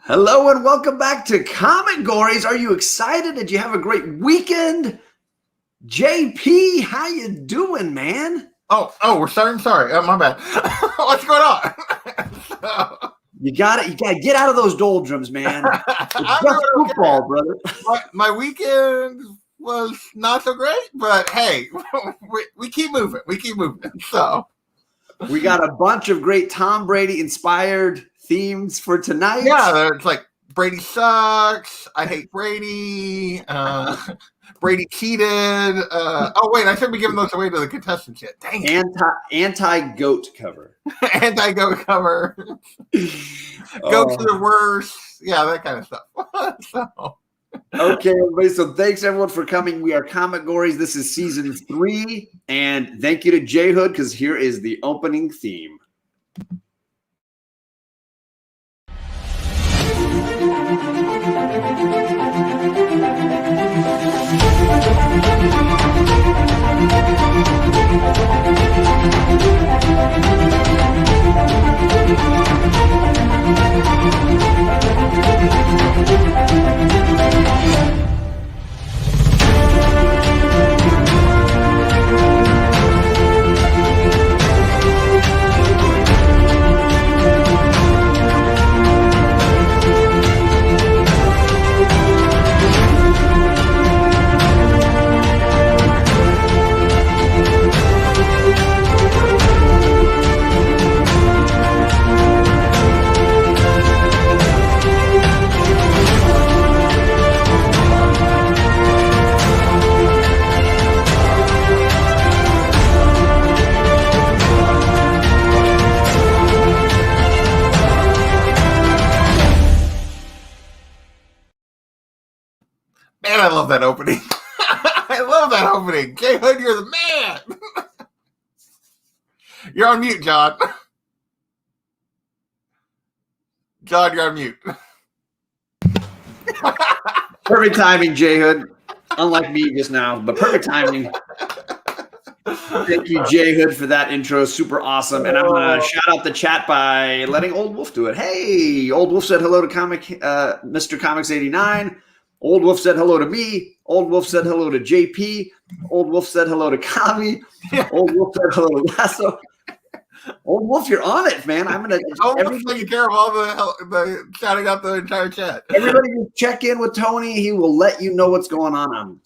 Hello and welcome back to Comicgories. Are you excited? Did you have a great weekend? JP, how you doing, man? Oh, we're starting. Sorry, my bad. What's going on? You got it. You got to get out of those doldrums, man. It's just football, brother. My weekend was not so great, but hey, we keep moving. We keep moving. So we got a bunch of great Tom Brady inspired themes for tonight. Yeah, it's like Brady sucks. I hate Brady. Brady cheated. Oh wait, I should be giving those away to the contestants yet. Dang it. Anti-goat cover. Anti-goat cover. Goats are the worst. Yeah, that kind of stuff. So. Okay, everybody. So thanks everyone for coming. We are Comicgories. This is season 3, and thank you to J Hood because here is the opening theme. Man, I love that opening. I love that opening. J Hood, you're the man. You're on mute, John. John, you're on mute. Perfect timing, J Hood. Unlike me just now, but perfect timing. Thank you, J Hood, for that intro. Super awesome. And I'm going to shout out the chat by letting Old Wolf do it. Hey, Old Wolf said hello to Mr. Comics 89. Old Wolf said hello to me. Old Wolf said hello to JP. Old Wolf said hello to Kami. Old Wolf said hello to Lasso. Old Wolf, you're on it, man. I'm gonna. Everybody's taking care of all the shouting out the entire chat. Everybody, just check in with Tony. He will let you know what's going on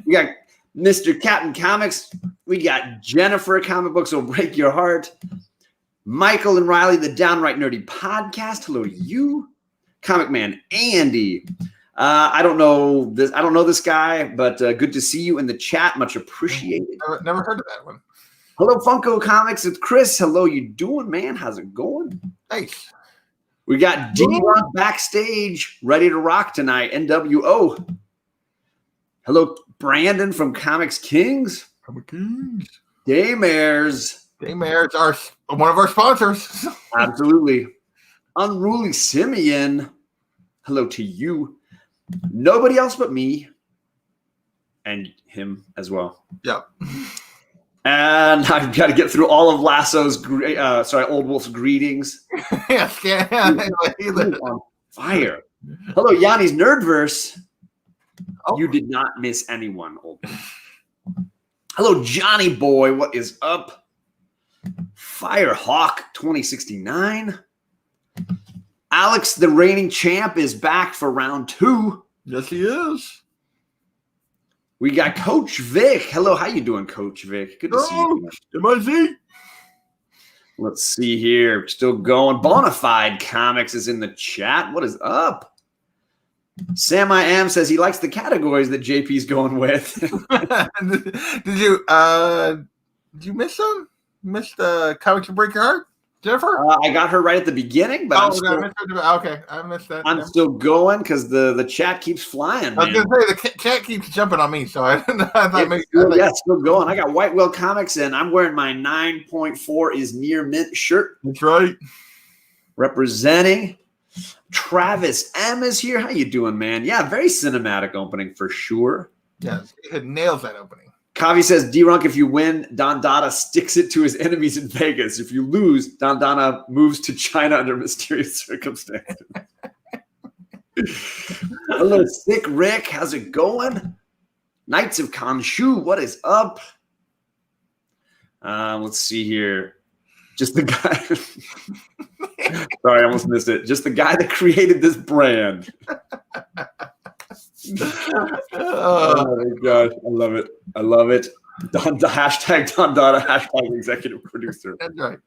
We got Mr. Captain Comics. We got Jennifer. Comic books will break your heart. Michael and Riley, the Downright Nerdy Podcast. Hello to you, Comic Man Andy. I don't know this guy, but good to see you in the chat. Much appreciated. Never heard of that one. Hello, Funko Comics. It's Chris. Hello, you doing, man? How's it going? Thanks. We got DeeRunk backstage, ready to rock tonight. NWO. Hello, Brandon from Comics Kings. Comic Kings. Daymares. Daymares are one of our sponsors. Absolutely. Unruly Simeon. Hello to you. Nobody else but me. And him as well. Yep. And I've got to get through all of Lasso's, Old Wolf's greetings. Yes, yeah. On fire. Hello, Yanni's Nerdverse. Oh. You did not miss anyone, Old Wolf. Hello, Johnny Boy. What is up? Firehawk 2069. Alex, the reigning champ, is back for round 2. Yes, he is. We got Coach Vic. Hello, how you doing, Coach Vic? Good to see you. MIZ. Let's see here. Still going. Bonafide Comics is in the chat. What is up? Sam I Am says he likes the categories that JP's going with. Did you miss them? Missed the Comics to Break Your Heart? Jennifer? I got her right at the beginning, but okay, I missed that. I'm still going because the chat keeps flying. I was going to say, the chat keeps jumping on me, so I thought maybe. Still going. I got White Whale Comics, and I'm wearing my 9.4 is near mint shirt. That's right. Representing. Travis M is here. How you doing, man? Yeah, very cinematic opening for sure. Yeah, it nails that opening. Kavi says, DeeRunk, if you win, Don Dada sticks it to his enemies in Vegas. If you lose, Don Dada moves to China under mysterious circumstances. Hello, Sick Rick. How's it going? Knights of Khonshu, what is up? Let's see here. Just the guy. Sorry, I almost missed it. Just the guy that created this brand. Oh my gosh, I love it. I love it. Hashtag Don Dada, hashtag executive producer. That's right.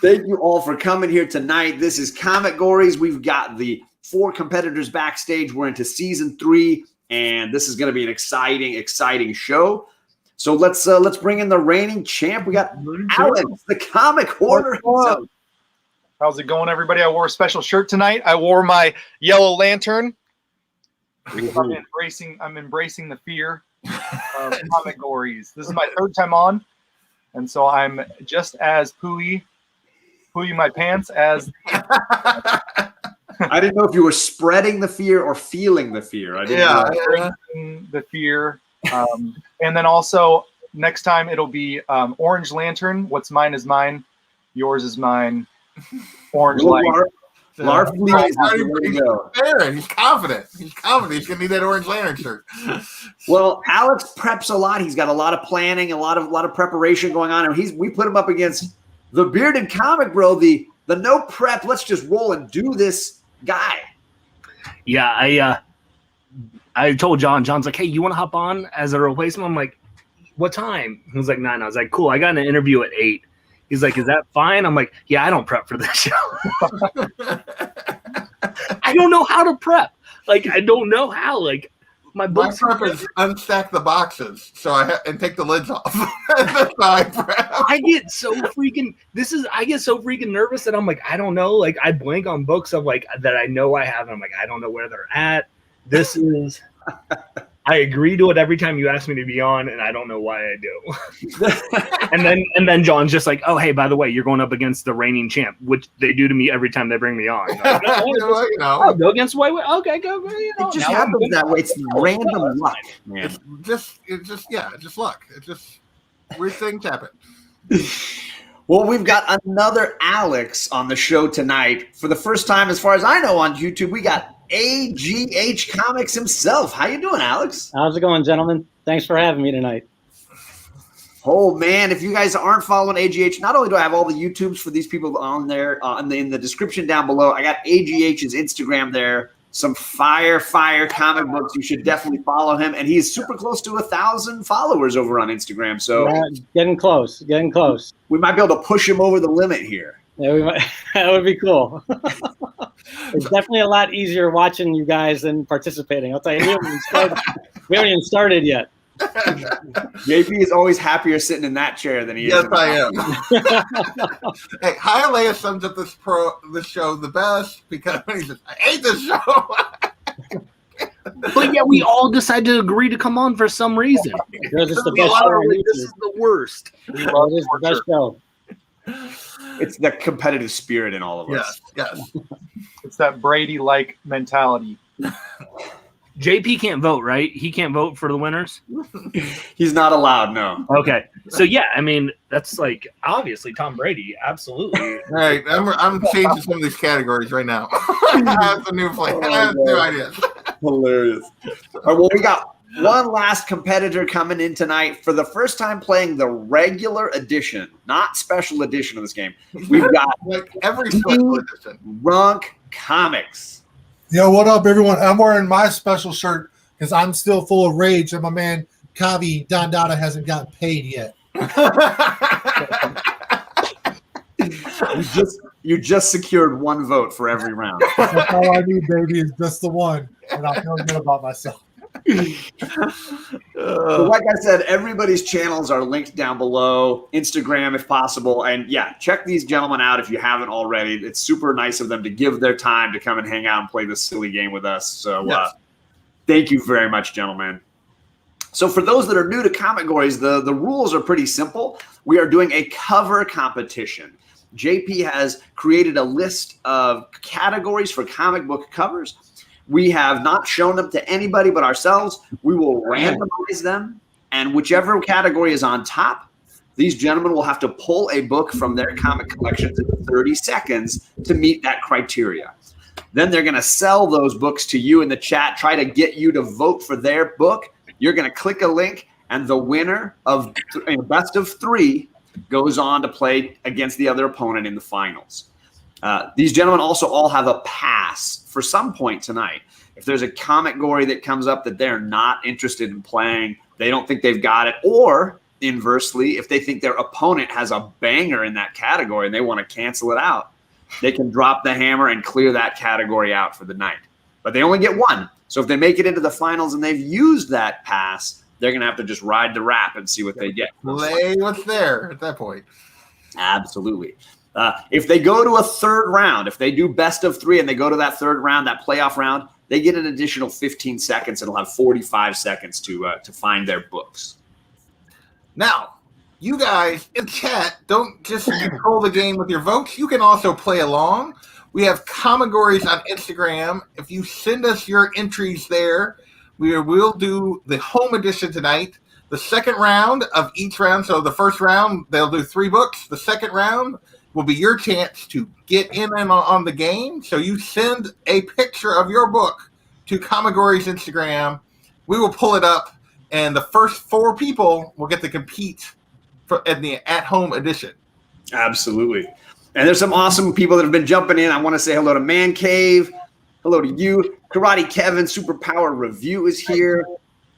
Thank you all for coming here tonight. This is Comicgories. We've got the 4 competitors backstage. We're into season 3, and this is going to be an exciting show. So let's bring in the reigning champ. We got Alex, the comic hoarder. How's it going, everybody? I wore a special shirt tonight. I wore my yellow lantern because I'm embracing the fear of Comicgories. This is my 3rd time on, and so I'm just as pooey my pants as. I didn't know if you were spreading the fear or feeling the fear. I didn't know. The fear. And then also next time it'll be Orange Lantern. What's mine is mine. Yours is mine. Orange light. He's confident. He's confident. He's gonna need that Orange Lantern shirt. Well, Alex preps a lot. He's got a lot of planning, a lot of preparation going on, and we put him up against the bearded comic bro, the no prep. Let's just roll and do this guy. Yeah, I told John. John's like, hey, you want to hop on as a replacement? I'm like, what time? He was like 9. I was like, cool. I got an interview at 8. He's like, is that fine? I'm like, yeah, I don't prep for this show. I don't know how to prep. Like, I don't know how. Like, my books. My prep is unstack the boxes and take the lids off. That's how I prep. I get so freaking nervous that I'm like, I don't know. Like, I blank on books of like that I know I have, and I'm like, I don't know where they're at. This is. I agree to it every time you ask me to be on, and I don't know why I do. and then John's just like, "Oh, hey, by the way, you're going up against the reigning champ," which they do to me every time they bring me on. Like, I'll go against White. Okay, go. You know, it just happens that way. It's random luck, man. It's just luck. It's just weird things happen. Well, we've got another Alex on the show tonight. For the first time, as far as I know, on YouTube, we got AGH Comics himself. How you doing, Alex? How's it going, gentlemen? Thanks for having me tonight. Oh, man, if you guys aren't following AGH, not only do I have all the YouTubes for these people on there, in the description down below, I got AGH's Instagram there. Some fire comic books. You should definitely follow him. And he's super close to 1,000 followers over on Instagram. So getting close. We might be able to push him over the limit here. Yeah, we might. That would be cool. It's definitely a lot easier watching you guys than participating. I'll tell you, we haven't even started yet. JP is always happier sitting in that chair than he is. Yes, I am. Hey, Hialeah sums up this show the best because he says, "I hate this show." But yeah, we all decided to agree to come on for some reason. This is the best show. This is the worst. It is the best show. It's the competitive spirit in all of us. Yes. It's that Brady-like mentality. JP can't vote, right? He can't vote for the winners? He's not allowed, no. Okay. So, yeah, I mean, that's like, obviously, Tom Brady. Absolutely. All right. I'm changing some of these categories right now. I have a new plan. I have new ideas. Hilarious. All right, well, we got one last competitor coming in tonight for the first time playing the regular edition, not special edition of this game. We've got like every special edition. DeeRunk Comics. Yo, what up, everyone? I'm wearing my special shirt because I'm still full of rage and my man Kavi Don Dada hasn't gotten paid yet. You just secured 1 vote for every round. That's all I need, baby, is just the one, and I feel good about myself. So like I said, everybody's channels are linked down below, Instagram if possible, and yeah, check these gentlemen out if you haven't already. It's super nice of them to give their time to come and hang out and play this silly game with us. So yes. Thank you very much, gentlemen. So for those that are new to Comicgories, the rules are pretty simple. We are doing a cover competition. JP has created a list of categories for comic book covers. We have not shown them to anybody but ourselves. We will randomize them, and whichever category is on top, these gentlemen will have to pull a book from their comic collections in 30 seconds to meet that criteria. Then they're going to sell those books to you in the chat, try to get you to vote for their book. You're going to click a link, and the winner of best of 3 goes on to play against the other opponent in the finals. These gentlemen also all have a pass for some point tonight. If there's a comic gory that comes up that they're not interested in playing, they don't think they've got it, or inversely, if they think their opponent has a banger in that category and they want to cancel it out, they can drop the hammer and clear that category out for the night. But they only get one. So if they make it into the finals and they've used that pass, they're going to have to just ride the rap and see what they get. Play what's there at that point. Absolutely. If they go to a third round, if they do best of 3 and they go to that third round, that playoff round, they get an additional 15 seconds. It'll have 45 seconds to find their books. Now, you guys in chat, don't just control the game with your votes. You can also play along. We have Comicgories on Instagram. If you send us your entries there, we will do the home edition tonight. The second round of each round. So the first round, they'll do 3 books. The second round will be your chance to get in and on the game. So you send a picture of your book to Comicgories Instagram. We will pull it up, and the first 4 people will get to compete in the at-home edition. Absolutely. And there's some awesome people that have been jumping in. I want to say hello to Man Cave. Hello to you. Karate Kevin, Superpower Review is here.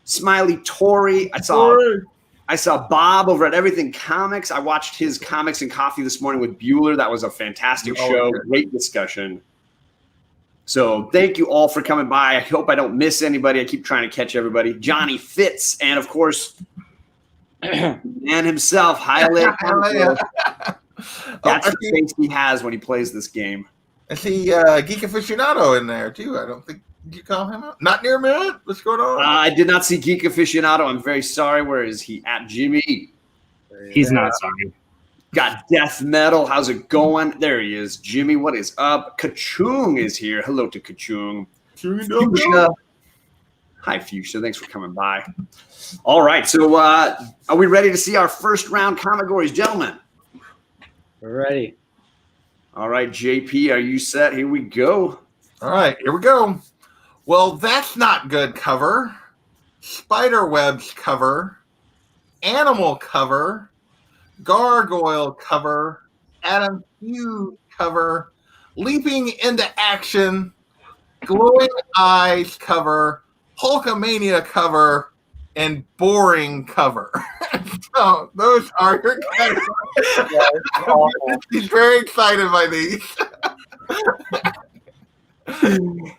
Smiley Tori. I saw Bob over at Everything Comics. I watched his Comics and Coffee this morning with Bueller. That was a fantastic show. Great discussion. So thank you all for coming by. I hope I don't miss anybody. I keep trying to catch everybody. Johnny Fitz, and of course, man himself, Highlight. That's the face he has when he plays this game. I see Geek Aficionado in there too. I don't think, did you call him out? Not near a minute. What's going on? I did not see Geek Aficionado. I'm very sorry. Where is he at, Jimmy? He's not sorry. Got Death Metal. How's it going? There he is. Jimmy, what is up? Kachung is here. Hello to Kachung. Fuchsia. Hi, Fuchsia. Thanks for coming by. All right. So are we ready to see our first round Comicgories, gentlemen? We're ready. All right, JP, are you set? Here we go. All right, here we go. Well, That's Not Good cover, Spiderwebs cover, Animal cover, Gargoyle cover, Adam Hughes cover, Leaping into Action, Glowing Eyes cover, Hulkamania cover, and Boring cover. So those are your categories. He's very excited by these.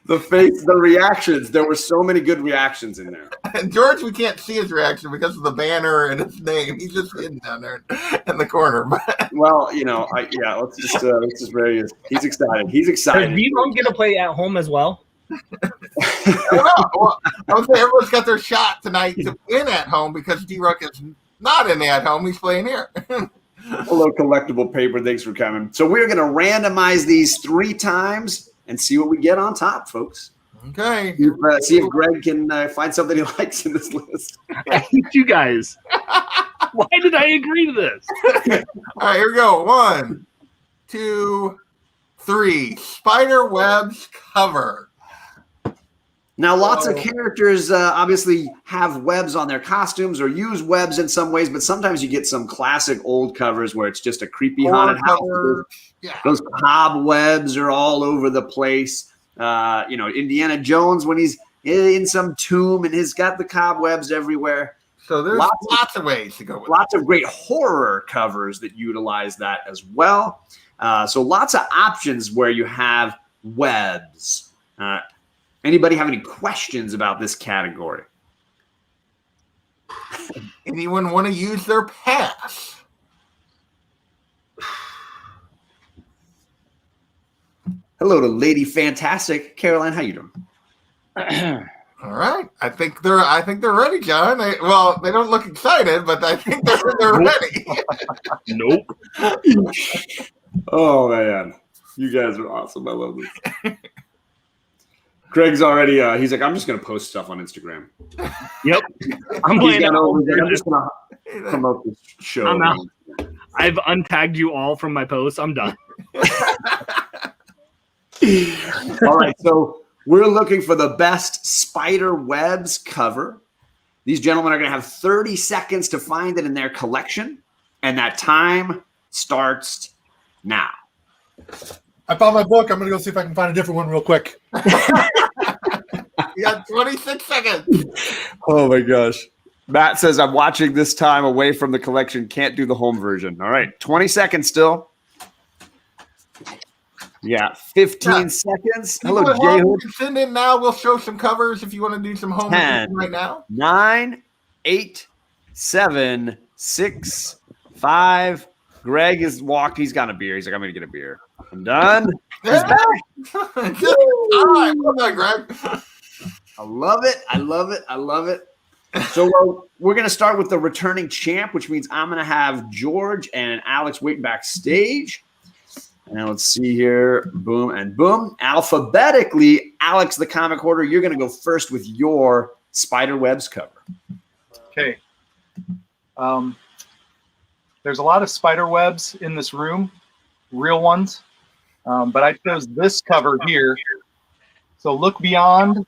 The reactions. There were so many good reactions in there. And George, we can't see his reaction because of the banner and his name. He's just hidden down there in the corner. Well, let's just very. He's excited. He's excited. Does DeeRunk get to play at home as well? I don't know. Well, I would say everyone's got their shot tonight to win at home because DeeRunk is not in the at home. He's playing here. Hello, Collectible Paper. Thanks for coming. So we're going to randomize these 3 times and see what we get on top, folks. Okay. See if Greg can find something he likes in this list. I hate you guys. Why did I agree to this? All right, here we go. 1, 2, 3. Spiderwebs cover. Now, lots of characters obviously have webs on their costumes or use webs in some ways, but sometimes you get some classic old covers where it's just a creepy haunted house. Yeah. Those cobwebs are all over the place. Indiana Jones, when he's in some tomb and he's got the cobwebs everywhere. So there's lots of ways to go with lots of great horror covers that utilize that as well. So lots of options where you have webs. Anybody have any questions about this category? Anyone want to use their pass? Hello to Lady Fantastic. Caroline, how you doing? All right. I think they're ready, John. They don't look excited, but I think they're ready. Nope. Oh man. You guys are awesome. I love this. Greg's already he's like, I'm just gonna post stuff on Instagram. Yep. I'm just gonna promote this show. I'm out. I've untagged you all from my posts. I'm done. All right, so we're looking for the best spider webs cover. These gentlemen are going to have 30 seconds to find it in their collection, and that time starts now. I found my book. I'm going to go see if I can find a different one real quick. You got 26 seconds. Oh my gosh. Matt says, I'm watching this time away from the collection. Can't do the home version. All right. 20 seconds still. Yeah. 15 seconds. Hello, Jay. Send in now. We'll show some covers if you want to do some home 10, right now. 9, 8, 7, 6, 5. Greg is walked. He's got a beer. He's like, I'm going to get a beer. I'm done. He's back. All right. Well done, Greg. I love it. I love it. I love it. So we're going to start with the returning champ, which means I'm going to have George and Alex wait backstage. And let's see here. Boom and boom. Alphabetically, Alex, the comic hoarder, you're going to go first with your spider webs cover. Okay. There's a lot of spider webs in this room, real ones. But I chose this cover here. So look beyond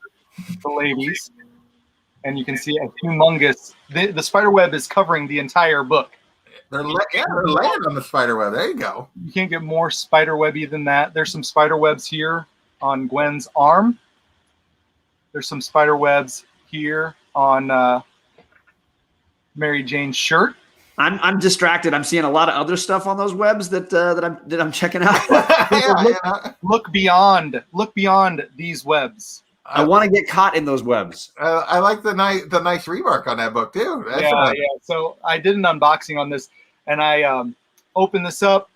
the ladies, and you can see a humongous. The spider web is covering the entire book. They're laying on the spider web. There you go. You can't get more spider webby than that. There's some spider webs here on Gwen's arm. There's some spider webs here on Mary Jane's shirt. I'm distracted. I'm seeing a lot of other stuff on those webs that I'm checking out. Look beyond these webs. I want to get caught in those webs. I like the nice remark on that book too. That's yeah. So I did an unboxing on this, and I opened this up,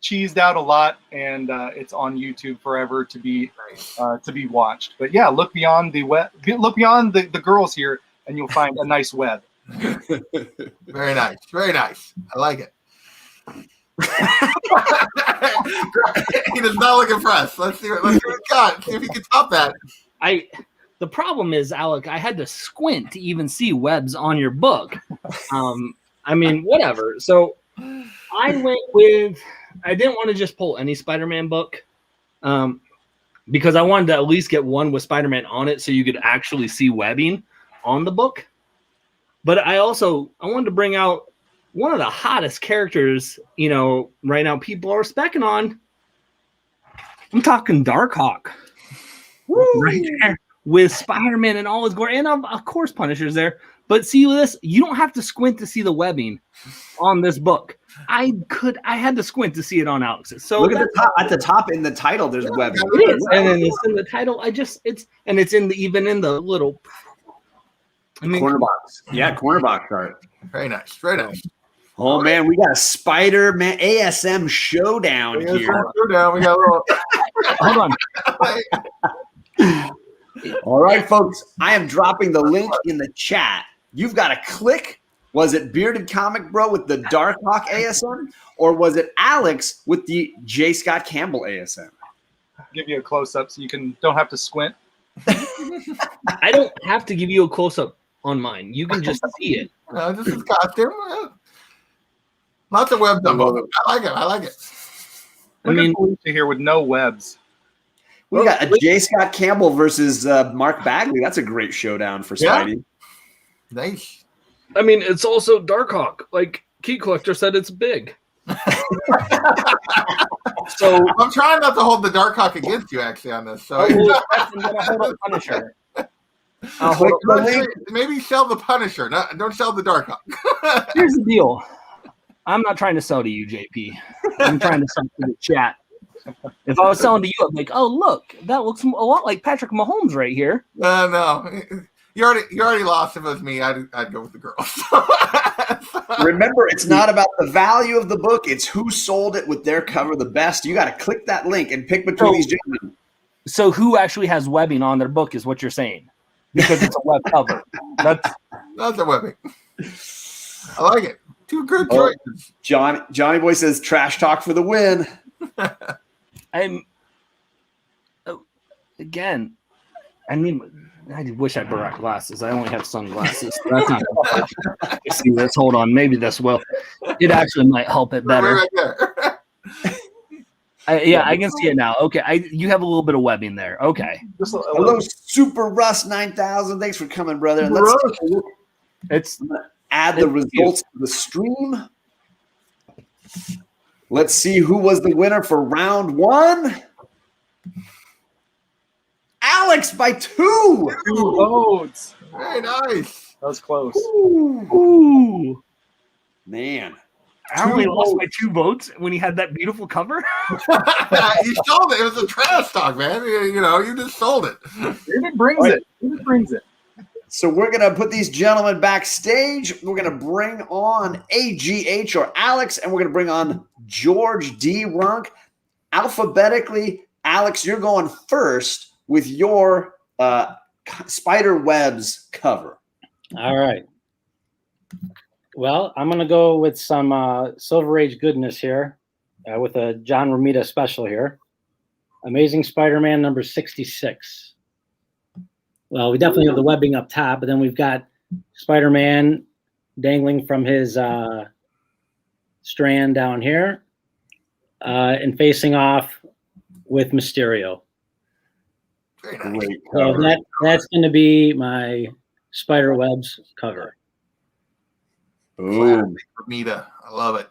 cheesed out a lot, and it's on YouTube forever to be watched. But yeah, look beyond the web. Look beyond the girls here, and you'll find a nice web. Very nice. Very nice. I like it. He does not look impressed. Let's see what he's got. See if he can top that. The problem is, Alec, I had to squint to even see webs on your book. I mean, whatever. So I went with, I didn't want to just pull any Spider-Man book because I wanted to at least get one with Spider-Man on it so you could actually see webbing on the book. But I wanted to bring out one of the hottest characters, right now people are specking on. I'm talking Darkhawk. Right there with Spider-Man and all his glory. And of course Punisher's there. But see this, you don't have to squint to see the webbing on this book. I had to squint to see it on Alex's. So look at the top in the title, there's webbing. It is. And then it's in the title. It's even in the little corner box. Yeah, corner box art. Very nice. Very nice. Oh man, we got a Spider-Man ASM showdown here. Showdown. We got a little. Hold on. All right, folks. I am dropping the link in the chat. You've got to click. Was it Bearded Comic Bro with the Darkhawk ASM, or was it Alex with the J. Scott Campbell ASM? I'll give you a close up so you don't have to squint. I don't have to give you a close up on mine. You can just see it. This is costume. Lots of webs on both. I like it. I mean, here with no webs. We got a J. Scott Campbell versus Mark Bagley. That's a great showdown for Spidey. Nice. I mean, it's also Darkhawk. Like Key Collector said, it's big. So I'm trying not to hold the Darkhawk against you, actually, on this. So I'm gonna hold up Punisher. Maybe sell the Punisher. Don't sell the Darkhawk. Here's the deal. I'm not trying to sell to you, JP. I'm trying to sell to the chat. If I was selling to you, I'd be like, oh, look, that looks a lot like Patrick Mahomes right here. No. You already lost. If it was me, I'd go with the girls. Remember, it's not about the value of the book. It's who sold it with their cover the best. You got to click that link and pick between these gentlemen. So who actually has webbing on their book is what you're saying. Because it's a web cover. That's the webbing. I like it. Two good choices. Johnny Boy says trash talk for the win. Again, I mean, I wish I brought glasses. I only have sunglasses. That's not gonna see this. Hold on, maybe this will. It actually might help it better. Right there. Yeah, I can see it now. Okay, you have a little bit of webbing there. Okay, Just a Hello, little. Super Rust 9000. Thanks for coming, brother. And let's take a look. it's Add the It's results to the stream. Let's see who was the winner for round 1. Alex by 2. 2 votes. Very nice. That was close. ooh. Man. I only 2 lost votes. by 2 votes when he had that beautiful cover. You sold it. It was a trash talk, man. You just sold it. David brings it. David brings it. So we're going to put these gentlemen backstage. We're going to bring on AGH or Alex, and we're going to bring on George DeeRunk. Alphabetically, Alex, you're going first with your Spider Webs cover. All right. Well, I'm going to go with some Silver Age goodness here with a John Romita special here. Amazing Spider-Man number 66. Well, we definitely have the webbing up top, but then we've got Spider-Man dangling from his strand down here and facing off with Mysterio. Very nice. Great So cover. that's going to be my Spider Webs cover. Boom. Bermuda. I love it.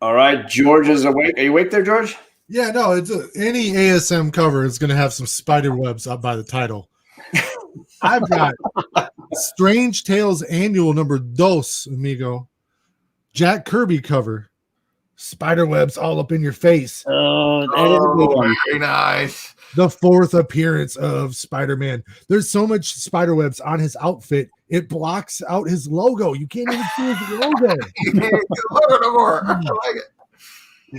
All right, George is awake. Are you awake there, George? Yeah, no, any ASM cover is going to have some spider webs up by the title. I've got Strange Tales Annual number 2, amigo. Jack Kirby cover. Spider webs all up in your face. Oh, that is a good one. Very nice. The 4th appearance of Spider-Man. There's so much spider webs on his outfit, it blocks out his logo. You can't even see his logo. You can't get the logo no more. I like it.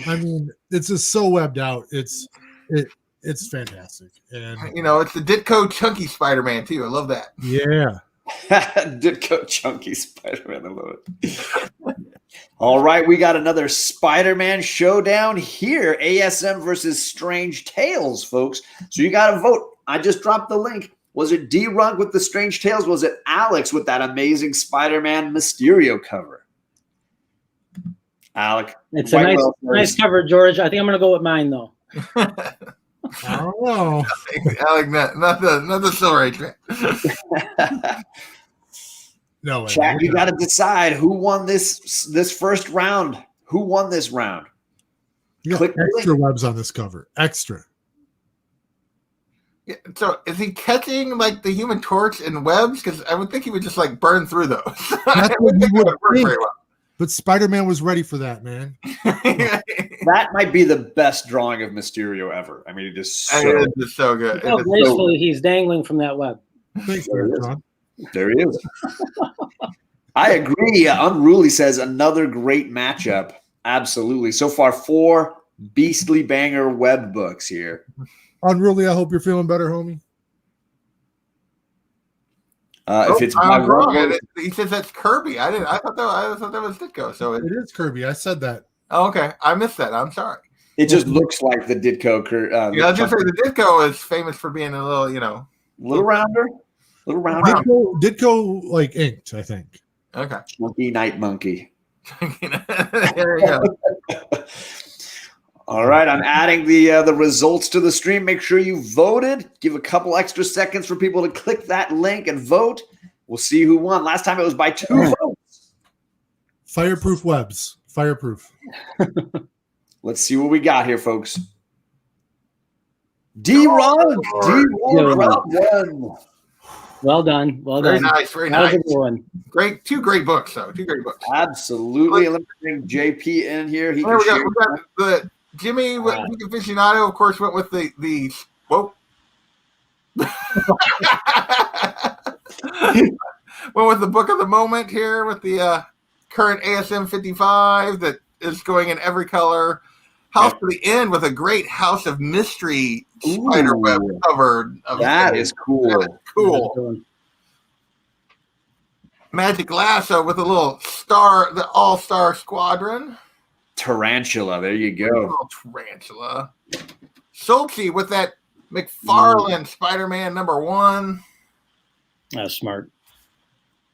I mean, it's just so webbed out. It's fantastic. And It's the Ditko Chunky Spider-Man too. I love that. yeah. Ditko Chunky Spider-Man. I love it. All right, we got another Spider-Man showdown here. ASM versus Strange Tales, folks. So you got to vote. I just dropped the link. Was it DeeRunk with the Strange Tales? Was it Alex with that amazing Spider-Man Mysterio cover? Alec. It's a nice cover, George. I think I'm going to go with mine, though. I don't know. I like that. Not the Silver Age man. No way. Jack, you got to decide who won this first round. Who won this round? You got Click the extra webs on this cover. Extra. Yeah, so is he catching like the Human Torch in webs? Because I would think he would just like burn through those. That's I what would think you it would would work think. very well. But Spider-Man was ready for that, man. That might be the best drawing of Mysterio ever. I mean, it is so. It is just so good. How gracefully he's dangling from that web. Thanks for that, John. There he is. I agree. Unruly says another great matchup. Absolutely. So far, 4 beastly banger web books here. Unruly, I hope you're feeling better, homie. If it's my I'm wrong. wrong, He says that's Kirby. I thought that was Ditko. So It is Kirby. I said that. okay. I missed that. I'm sorry. it just looks like the Ditko. I was just say the Ditko is famous for being a little, little rounder. Little rounder. Ditko like inked, I think. Okay. Monkey Night Monkey. There you go. All right, I'm adding the results to the stream. Make sure you voted. Give a couple extra seconds for people to click that link and vote. We'll see who won. Last time it was by 2 votes. Fireproof webs. Fireproof. Let's see what we got here, folks. DeeRunk. DeeRunk round 1. Well done. Well Very done. nice. Very That was nice. a good one. Great. 2 great books, though. 2 great books. Absolutely. Let me bring JP in here. He There can we got the Jimmy aficionado, of course, went with the whoa. Went with the book of the moment here with the current ASM 55 that is going in every color. House to the End with a great House of Mystery spiderweb cover. That is cool. That is cool. Magic Lasso with a little star, the All-Star Squadron. Tarantula. There you go. Little tarantula. Sulci with that McFarlane Spider-Man #1. That's smart.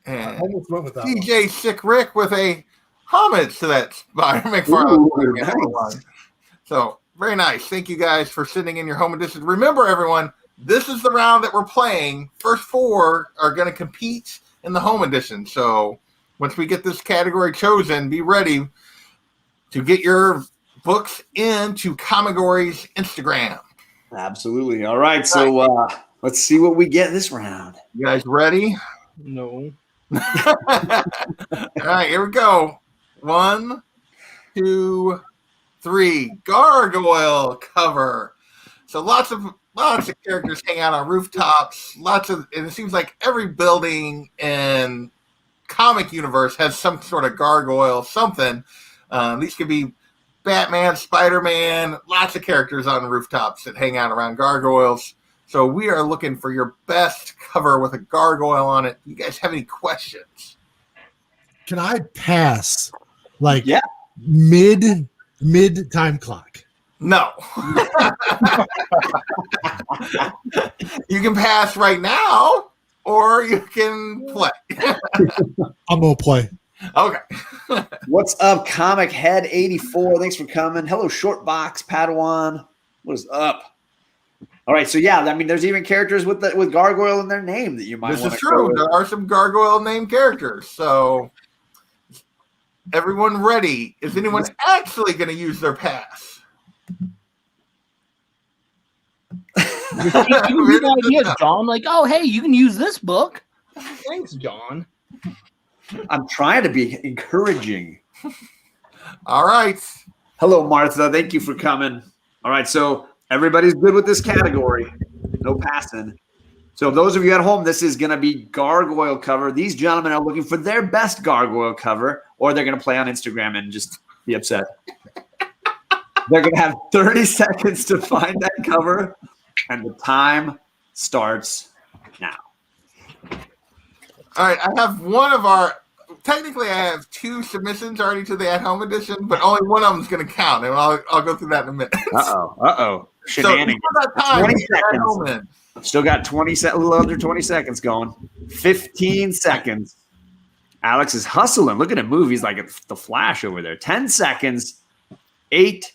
I And almost went with that one. DJ Sick Rick with a homage to that McFarlane Ooh, Spider-Man nice. #1. So very nice. Thank you guys for sending in your home edition. Remember, everyone, this is the round that we're playing. First 4 are going to compete in the home edition. So once we get this category chosen, be ready to get your books into Comicgories Instagram. Absolutely. All right. So let's see what we get this round. You guys ready? No. All right, here we go. 1, 2, 3. Gargoyle cover. So lots of characters hang out on rooftops. And it seems like every building in comic universe has some sort of gargoyle, something. These could be Batman, Spider-Man, lots of characters on rooftops that hang out around gargoyles. So we are looking for your best cover with a gargoyle on it. You guys have any questions? Can I pass like Yeah. mid time clock? No. You can pass right now, or you can play. I'm gonna play. Okay. What's up, Comic Head 84? Thanks for coming. Hello, Shortbox Padawan. What is up? All right, so yeah, I mean, there's even characters with gargoyle in their name that you might. This is true. There are some gargoyle named characters. So, everyone ready? Is anyone actually going to use their pass? You give ideas, John. Like, oh, hey, you can use this book. Thanks, John. I'm trying to be encouraging. All right. Hello, Martha. Thank you for coming. All right, so everybody's good with this category. No passing. So those of you at home, this is going to be gargoyle cover. These gentlemen are looking for their best gargoyle cover, or they're going to play on Instagram and just be upset. They're going to have 30 seconds to find that cover, and the time starts now. All right. I have technically I have 2 submissions already to the at-home edition, but only one of them is going to count, and I'll go through that in a minute. Uh-oh. Shenanigans. So 20 seconds. Still got a little under 20 seconds going. 15 seconds. Alex is hustling. Look at him move. He's like the Flash over there. 10 seconds. 8,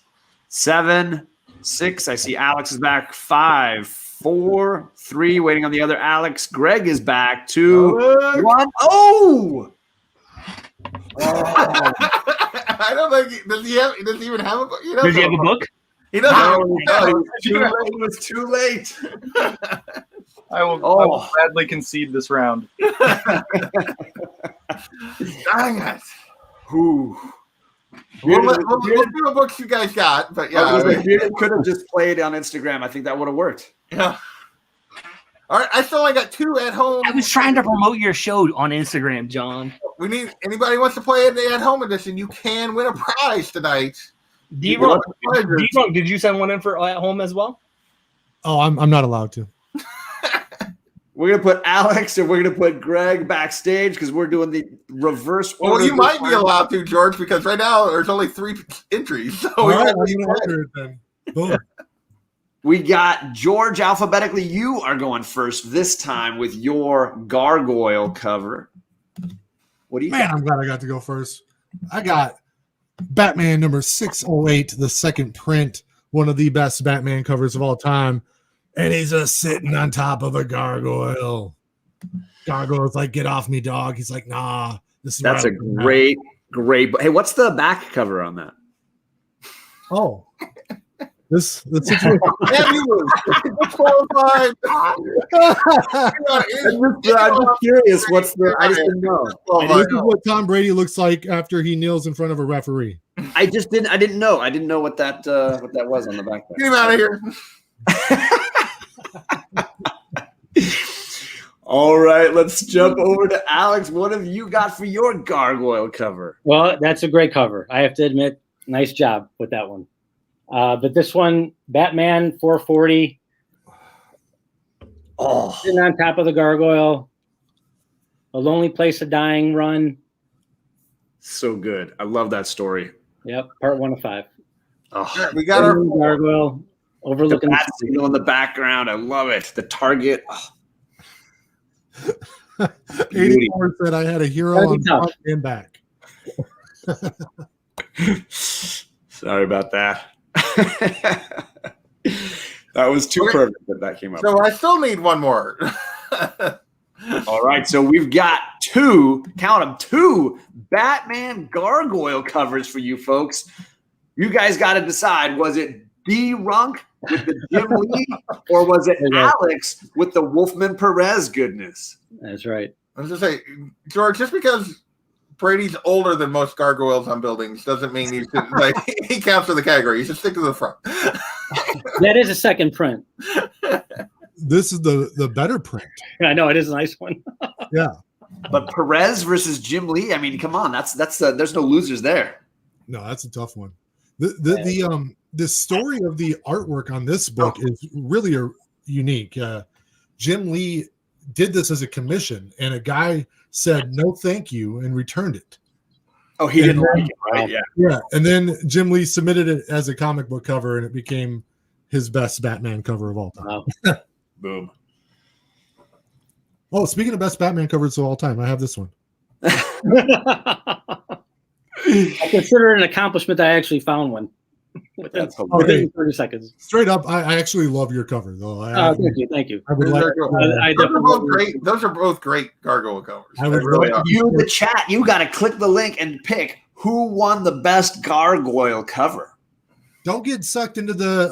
7, 6. I see Alex is back. 5, 4, 3. Waiting on the other Alex. Greg is back. 2, 1. Oh! I don't think does he even have a book? Does he have a book? He doesn't. It was too late. I will gladly concede this round. Dang it. Ooh. We'll see what books you guys got, but yeah. Could have just played on Instagram. I think that would have worked. Yeah. All right, I still only got 2 at home. I was trying to promote your show on Instagram, John. We need anybody wants to play in the at home edition. You can win a prize tonight. DeeRunk, did you send one in for at home as well? Oh, I'm not allowed to. We're gonna put Alex and we're gonna put Greg backstage because we're doing the reverse. Well, you might be allowed to, George, because right now there's only 3 entries. So All right, I'm gonna order it then. Boom. We got George alphabetically. You are going first this time with your gargoyle cover. What do you Man, got? I'm glad I got to go first. I got Batman number 608, the second print, one of the best Batman covers of all time. And he's just sitting on top of a gargoyle. Gargoyle's like, get off me, dog. He's like, nah. That's a great. Hey, what's the back cover on that? Oh. The situation. I'm just curious. What's the? I just didn't know. This is what Tom Brady looks like after he kneels in front of a referee. I didn't know. I didn't know what that was on the back. Get him out of here. All right, let's jump over to Alex. What have you got for your gargoyle cover? Well, that's a great cover. I have to admit, nice job with that one. But this one, Batman 440, sitting on top of the gargoyle, A Lonely Place of Dying run. So good. I love that story. Yep, part 1 of 5. Oh, We got our gargoyle overlooking the bat signal in the background. I love it. The target. 84 said I had a hero on front and back. Sorry about that. That was too perfect that came up. So I still need one more. All right, so we've got two Batman Gargoyle covers for you folks. You guys got to decide, was it DeeRunk with the Jim Lee, or was it Alex with the Wolfman Perez goodness? That's right. I was just say, George, just because Brady's older than most gargoyles on buildings doesn't mean he should, like, he counts for the category. You should stick to the front. That is a second print. This is the better print. I know, it is a nice one. Yeah. But Perez versus Jim Lee, I mean, come on, that's there's no losers there. No, that's a tough one. The story of the artwork on this book is really unique. Jim Lee did this as a commission, and a guy said no thank you and returned it. Oh, he didn't like it, right? Yeah. And then Jim Lee submitted it as a comic book cover, and it became his best Batman cover of all time. Wow. Boom. Oh, speaking of best Batman covers of all time, I have this one. I consider it an accomplishment that I actually found one. Within 30 seconds. Straight up, I actually love your cover, though. Thank you. I would like. Those are both great gargoyle covers. I would really you, the chat, you got to click the link and pick who won the best gargoyle cover. Don't get sucked into the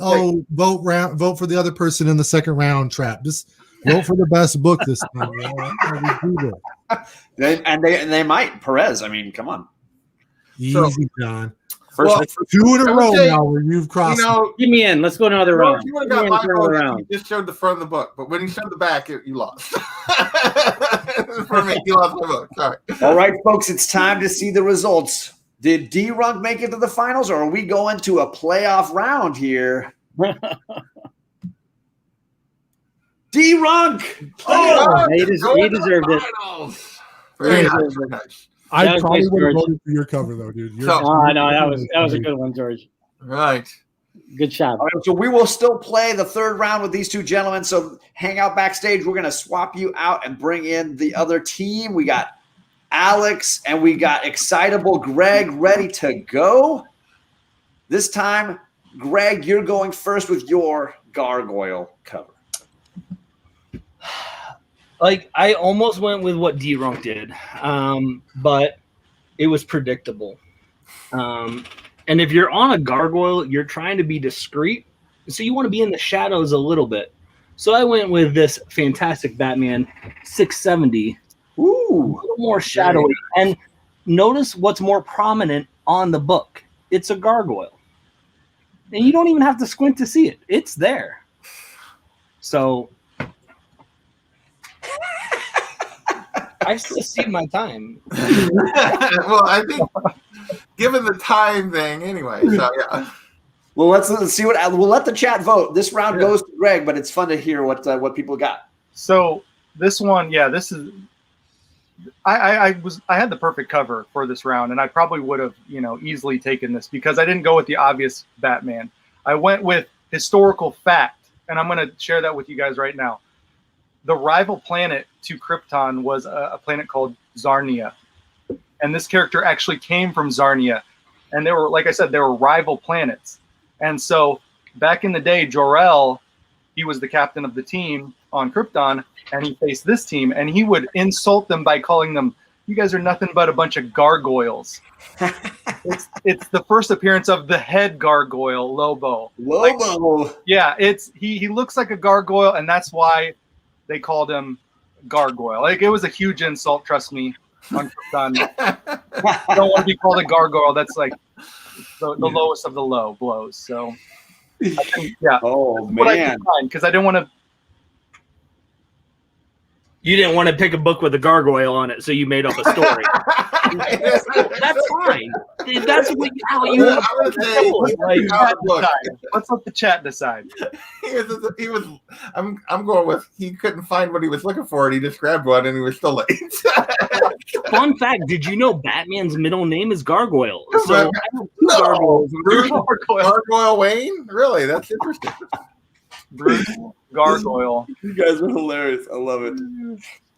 vote for the other person in the second round trap. Just vote for the best book this time. They might. Perez, I mean, come on. Easy, John. First, two in a row now where you've crossed. Give me in. Let's go another round. You would have got my vote. You just showed the front of the book, but when you showed the back, you lost. For me, you lost my vote. Sorry. All right, folks, it's time to see the results. Did DeeRunk make it to the finals, or are we going to a playoff round here? DeeRunk! Oh, he deserved it. Very nice. I probably would have voted for your cover, though, dude. I know that was a good one, George. Right. Good job. All right, so we will still play the third round with these two gentlemen. So hang out backstage. We're going to swap you out and bring in the other team. We got Alex and we got excitable Greg ready to go. This time, Greg, you're going first with your gargoyle cover. Like, I almost went with what DeeRunk did, but it was predictable. And if you're on a gargoyle, you're trying to be discreet, so you want to be in the shadows a little bit. So I went with this fantastic Batman 670. Ooh, a little more shadowy. And notice what's more prominent on the book. It's a gargoyle. And you don't even have to squint to see it. It's there. So I still see my time. Well, I think given the time thing anyway. So yeah. Well, let's see what we'll let the chat vote. This round goes to Greg, but it's fun to hear what people got. So this one, this is. I had the perfect cover for this round, and I probably would have easily taken this because I didn't go with the obvious Batman. I went with historical fact, and I'm going to share that with you guys right now. The rival planet to Krypton was a planet called Zarnia, and this character actually came from Zarnia, and they were, like I said, they were rival planets. And so back in the day, Jor-El, he was the captain of the team on Krypton, and he faced this team, and he would insult them by calling them, "You guys are nothing but a bunch of gargoyles." It's the first appearance of the head gargoyle, Lobo. Lobo. He looks like a gargoyle, and that's why they called him Gargoyle. Like, it was a huge insult, trust me, on Krypton. You don't want to be called a gargoyle. That's like the lowest of the low blows. So, I think, Oh, man. Because I didn't want to. You didn't want to pick a book with a gargoyle on it, so you made up a story. That's fine. That's how you. Let's let the chat decide. He was. I'm going with. He couldn't find what he was looking for, and he just grabbed one, and he was still late. Fun fact: did you know Batman's middle name is Gargoyle? So gargoyles. Gargoyle Wayne. Really, that's interesting. Brutal Gargoyle. You guys are hilarious. I love it.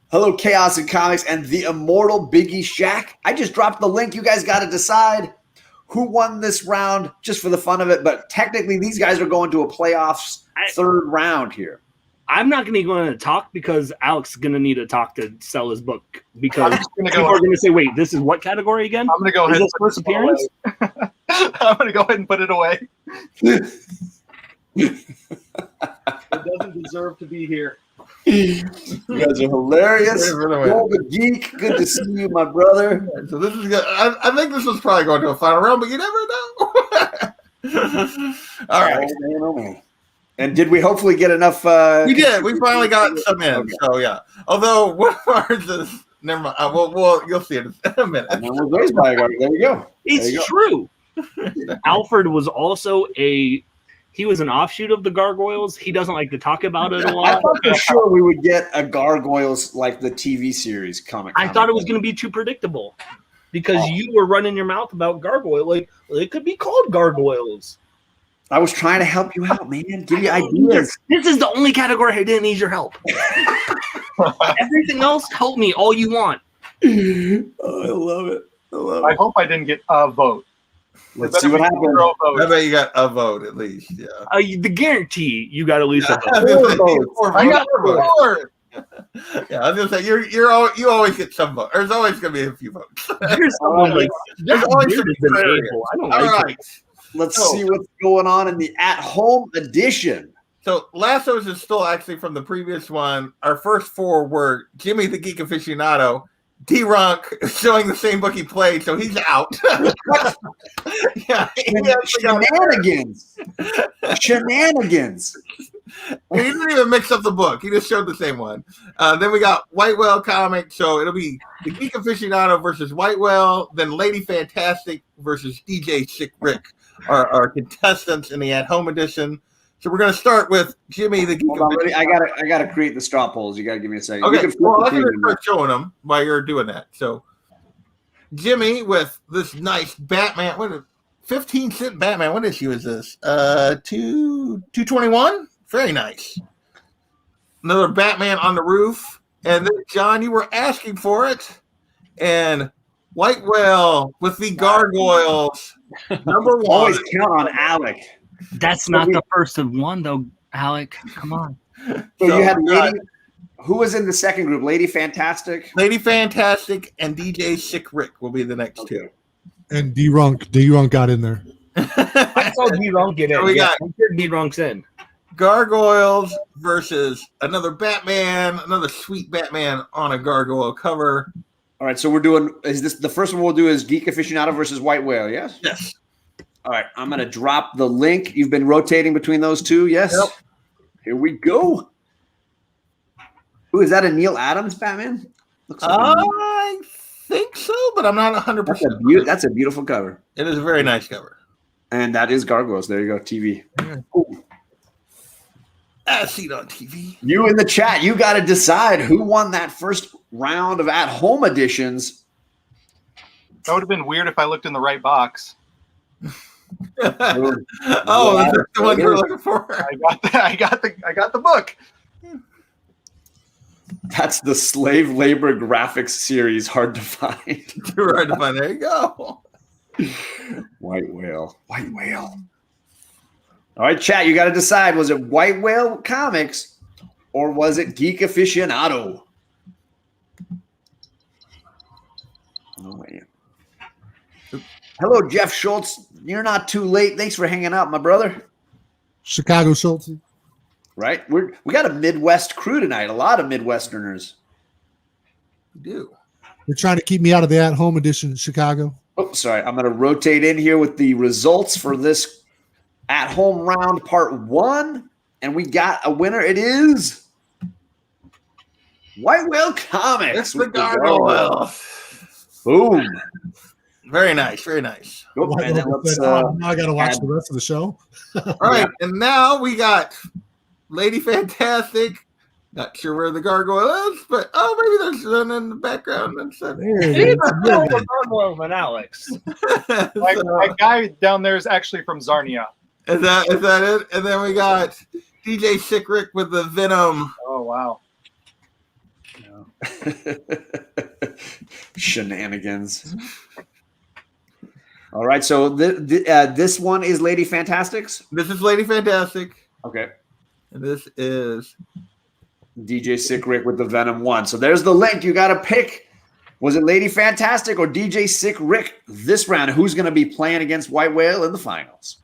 Hello, AGH Comics and the immortal Biggie Shaq. I just dropped the link. You guys got to decide who won this round just for the fun of it. But technically, these guys are going to a playoffs third round here. I'm not going to go in and talk because Alex is going to need to talk to sell his book because gonna people are going to say, "Wait, this is what category again?" I'm going to go ahead. Is this first appearance? I'm going to go ahead and put it away. It doesn't deserve to be here. You guys are hilarious. Golden Geek, good to see you, my brother. So this is good. I think this was probably going to a final round, but you never know. All right. Oh, man. And did we hopefully get enough? We did. We finally got some in. Okay. So yeah. Although one of ours is never mind. Well, you'll see it in a minute. And then we're raised by a guard. There you go. It's true. Alfred was also he was an offshoot of the Gargoyles. He doesn't like to talk about it a I lot. thought for sure we would get a Gargoyles like the TV series comic. I thought it was going to be too predictable because you were running your mouth about Gargoyle. Like, it could be called Gargoyles. I was trying to help you out, man. Give you ideas. This is the only category I didn't need your help. Everything else, help me all you want. Oh, I love it. I hope I didn't get a vote. Let's see what happens. I bet you got a vote at least. Yeah. The guarantee you got at least a vote. I got 4. Yeah, I was gonna say you always get some vote. There's always gonna be a few votes. Here's someone like There's always some variable. I don't All like right. Let's see what's going on in the at-home edition. So Lassos is still actually from the previous one. Our first 4 were Jimmy the Geek Aficionado, DeeRunk showing the same book he played, so he's out. Yeah, Shenanigans. Shenanigans. He didn't even mix up the book. He just showed the same one. Then we got White Whale Comics. So it'll be the Geek Aficionado versus White Whale. Then Lady Fantastic versus DJ Sick Rick, our contestants in the at-home edition. So we're going to start with Jimmy the Geek Aficionado. I gotta create the straw polls. You gotta give me a second. Okay, well, I'm going to start showing them while you're doing that. So Jimmy with this nice Batman. What a 15-cent Batman. What issue is this? 221? Very nice. Another Batman on the roof. And then, John, you were asking for it. And White Whale with the Gargoyles. Number 1. Always count on Alec. That's not the first of one, though, Alec. Come on. So you had Lady. Who was in the second group? Lady Fantastic? Lady Fantastic and DJ Sick Rick will be the next 2. And DeeRunk got in there. I saw DeeRunk get in. So we got DeeRunk's in. Gargoyles versus another Batman, another sweet Batman on a gargoyle cover. All right, so we're doing. Is this the first one we'll do? Is Geek Aficionado versus White Whale? Yes. Yes. All right, I'm gonna drop the link. You've been rotating between those two. Yes. Yep. Here we go. Who is that? A Neil Adams Batman? Looks like I think so, but I'm not 100%. that's a beautiful cover. It is a very nice cover. And that is Gargoyles. There you go. TV. Ooh. I see it on TV. You in the chat, you got to decide who won that first round of at-home editions. That would have been weird if I looked in the right box. Oh, that's the one you're looking for. I got the book. That's the slave labor graphics series. Hard to find. You're hard to find. There you go. White Whale. White Whale. All right, chat, you got to decide. Was it White Whale Comics or was it Geek Aficionado? No way. Hello, Jeff Schultz. You're not too late. Thanks for hanging out, my brother. Chicago Schultz. Right? We got a Midwest crew tonight. A lot of Midwesterners. We do. They're trying to keep me out of the at-home edition, Chicago. Oh, sorry. I'm going to rotate in here with the results for this at-home round part 1. And we got a winner. It is White Whale Comics. It's the gargoyle. Boom. Very nice. Very nice. Oh, and then let's, now I got to watch the rest of the show. All right. And now we got Lady Fantastic. Not sure where the gargoyle is, but maybe there's one in the background. And so. Gargoyle than Alex. My guy down there is actually from Zarnia. Is that it? And then we got DJ Sick Rick with the Venom. Oh wow. Shenanigans. All right, so this one is Lady Fantastics. This is Lady Fantastic. Okay. And this is DJ Sick Rick with the Venom 1. So there's the link. You got to pick. Was it Lady Fantastic or DJ Sick Rick this round? Who's going to be playing against White Whale in the finals?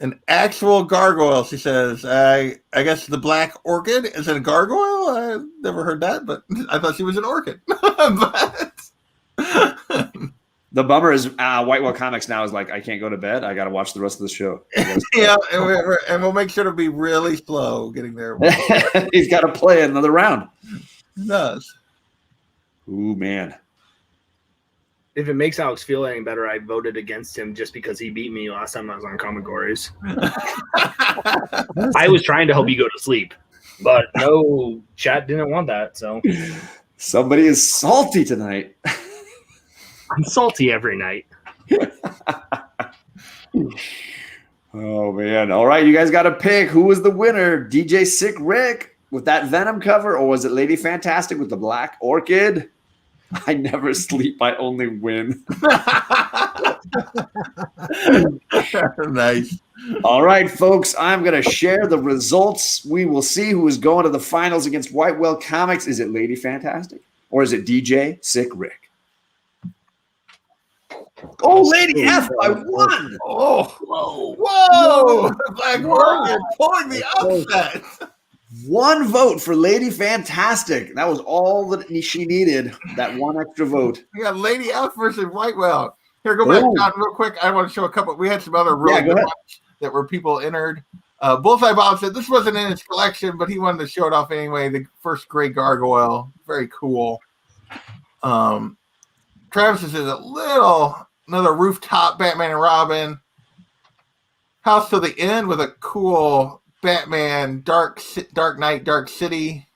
an actual gargoyle, she says. I guess the black orchid. Is it a gargoyle? I've never heard that, but I thought she was an orchid. But the bummer is White Whale Comics now is like, I can't go to bed. I got to watch the rest of the show. Yeah, and we'll make sure to be really slow getting there. He's got to play another round. He does. Ooh, man. If it makes Alex feel any better, I voted against him just because he beat me last time I was on Comicgories. I was trying to help you go to sleep, but no, chat didn't want that. So Somebody is salty tonight. I'm salty every night. Oh, man. All right, you guys got to pick. Who was the winner? DJ Sick Rick with that Venom cover, or was it Lady Fantastic with the Black Orchid? I never sleep. I only win. Nice. All right, folks. I'm going to share the results. We will see who is going to the finals against White Whale Comics. Is it Lady Fantastic or is it DJ Sick Rick? Oh, Lady F by one. Oh, whoa. Black Orchid pulling the upset. One vote for Lady Fantastic. That was all that she needed. That one extra vote. We got Lady F versus White Whale. Here, go back, John, real quick. I want to show a couple. We had some other really good ones that were people entered. Bullseye Bob said this wasn't in his collection, but he wanted to show it off anyway. The first gray gargoyle. Very cool. Travis says another rooftop Batman and Robin. House to the End with a cool Batman, Dark Knight, Dark City,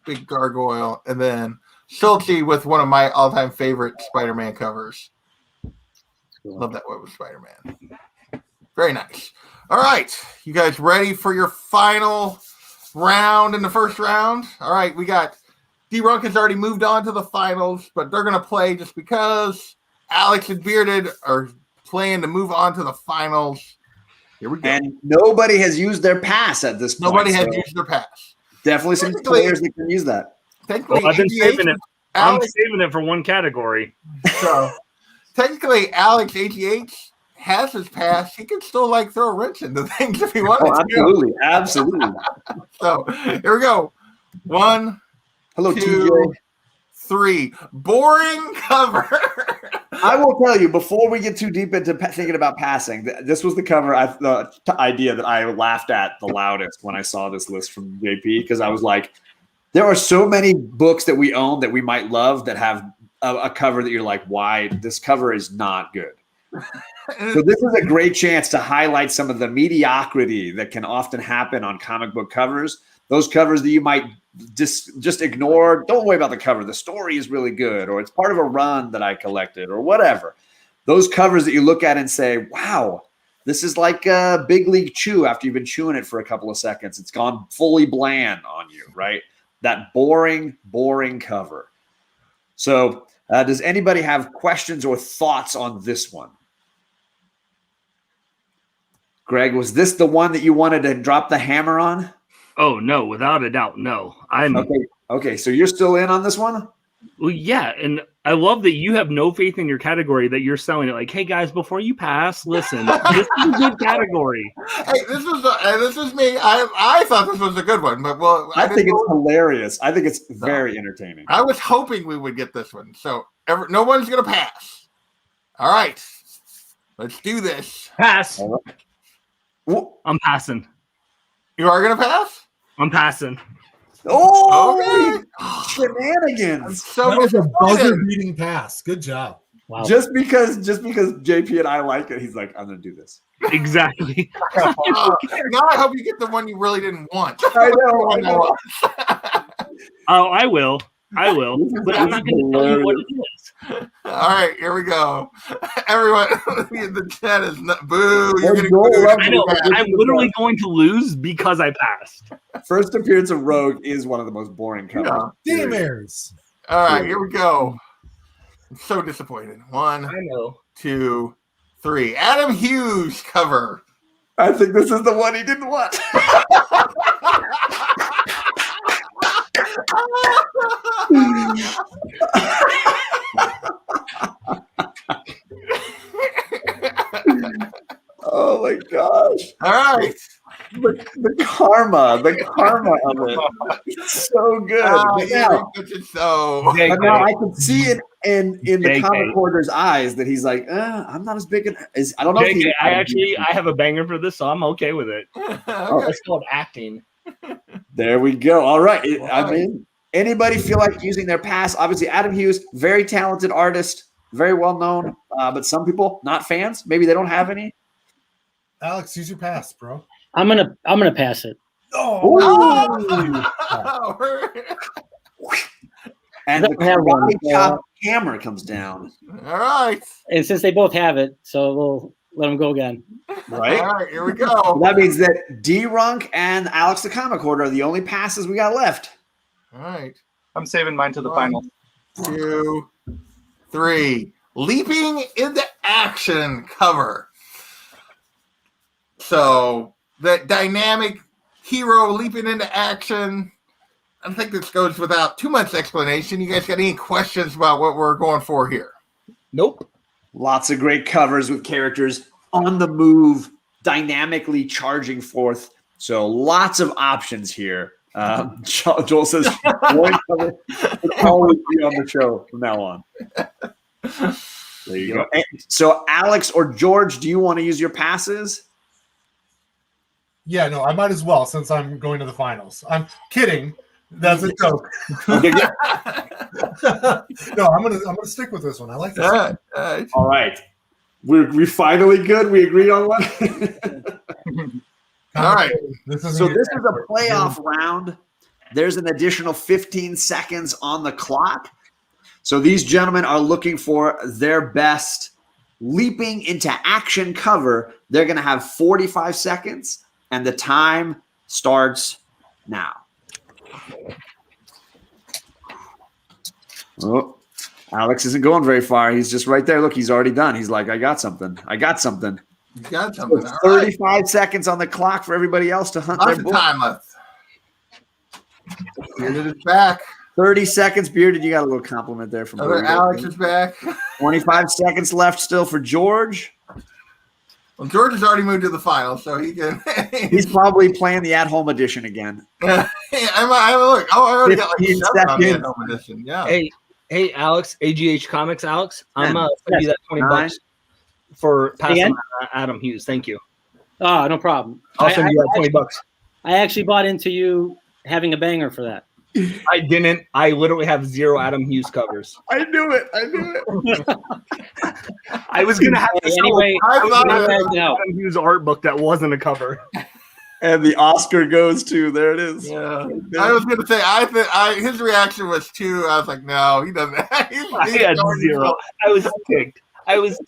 big gargoyle, and then Schulte with one of my all-time favorite Spider-Man covers. Love that one with Spider-Man. Very nice. All right, you guys ready for your final round in the first round? All right, we got DeeRunk has already moved on to the finals, but they're going to play just because Alex and Bearded are playing to move on to the finals. Here we go. And nobody has used their pass at this point. Nobody has used their pass. Definitely some players that can use that. Technically, Well, I've been saving it. I'm Alex, saving it for one category. so technically, Alex AGH has his pass. He can still throw a wrench into things if he wanted to. Absolutely. Absolutely. So here we go. 1, Hello, 2, TJ. 3. Boring cover. I will tell you, before we get too deep into thinking about passing, this was the cover, the idea that I laughed at the loudest when I saw this list from JP, because I was like, there are so many books that we own that we might love that have a cover that you're like, why? This cover is not good. So this is a great chance to highlight some of the mediocrity that can often happen on comic book covers. Those covers that you might just ignore. Don't worry about the cover. The story is really good, or it's part of a run that I collected, or whatever. Those covers that you look at and say, wow, this is like a Big League Chew after you've been chewing it for a couple of seconds. It's gone fully bland on you, right? That boring, boring cover. So does anybody have questions or thoughts on this one? Greg, was this the one that you wanted to drop the hammer on? Oh no, without a doubt, no. I'm okay. So you're still in on this one? Well, yeah, and I love that you have no faith in your category, that you're selling it like, hey guys, before you pass, listen, this is a good category. Hey, this is me. I thought this was a good one, but I think it's hilarious. I think it's very entertaining. I was hoping we would get this one, so no one's gonna pass. All right, let's do this. Pass. All right. I'm passing. You are gonna pass? I'm passing. Oh, okay. Shenanigans! So that was a buzzer-beating pass. Good job. Wow. Just because JP and I like it, he's like, I'm gonna do this. Exactly. now I hope you get the one you really didn't want. I know. Oh, I will, but I'm not going to tell you what it is. All right, here we go. Everyone, the chat is not boo. You're getting I know. I'm literally going to lose because I passed. First appearance of Rogue is one of the most boring covers. Yeah. Damn airs. All right, here we go. I'm so disappointed. 1, I know. 2, 3. Adam Hughes cover. I think this is the one he didn't want. Oh my gosh. All right. The karma of it. It's so good. But now, but now I can see it in the JK. comic hoarder's eyes that he's like, I'm not as big as I don't know. JK, if he, I have a banger for this, so I'm okay with it. Okay. It's called acting. There we go. All right. I mean, anybody feel like using their pass? Obviously, Adam Hughes, very talented artist, very well known. But some people not fans. Maybe they don't have any. Alex, use your pass, bro. I'm gonna pass it. And the Don't have one, karate chop hammer comes down. All right. And since they both have it, so we'll let them go again. Right? All right. Here we So go. that means that DeeRunk and Alex the Comic Hoarder are the only passes we got left. All right. I'm saving mine to the 1, final. 2, 3. Leaping into action cover. So that dynamic hero leaping into action. I think this goes without too much explanation. You guys got any questions about what we're going for here? Nope. Lots of great covers with characters on the move, dynamically charging forth. So lots of options here. Joel says, one cover will always be on the show from now on. There you go. And so Alex or George, do you want to use your passes? Yeah, no, I might as well since I'm going to the finals. I'm kidding. That's a joke. No, I'm gonna stick with this one. I like this. All right. We finally good. We agreed on one. All right. This So this is a playoff round. There's an additional 15 seconds on the clock. So these gentlemen are looking for their best leaping into action cover. They're going to have 45 seconds, and the time starts now. Oh, Alex isn't going very far. He's just right there. Look, he's already done. He's like, I got something. You got something. So All 35 right. seconds on the clock for everybody else to hunt Lots their of book. time left. Bearded is back. 30 seconds, Bearded. You got a little compliment there from Other Bearded. Alex is back. 25 seconds left still for George. Well, George has already moved to the final, so he can. He's probably playing the at-home edition again. I look. Oh, I already got like 15 7 on the seconds. home edition. Yeah. Hey, Alex, AGH Comics, Alex. I'm 10, sending you that $20 for passing Again? Adam Hughes. Thank you. Oh, no problem. I'll send you that $20. I actually bought into you having a banger for that. I didn't. I literally have 0 Adam Hughes covers. I knew it. I was gonna have to Anyway, Adam Hughes art book that wasn't a cover. And the Oscar goes to, there it is. Yeah. I was going to say, his reaction was too. I was like, no, he doesn't. I had 0. I was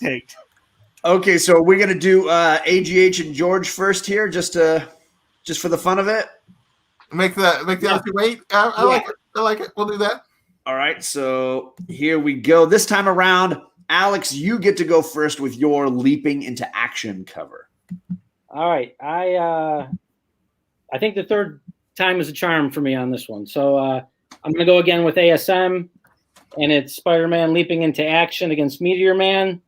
ticked. Okay, so we're going to do AGH and George first here, just for the fun of it. Make the other two wait. I like it. I like it. We'll do that. All right, so here we go. This time around, Alex, you get to go first with your leaping into action cover. All right. I think the third time is a charm for me on this one. So I'm going to go again with ASM, and it's Spider-Man leaping into action against Meteor Man.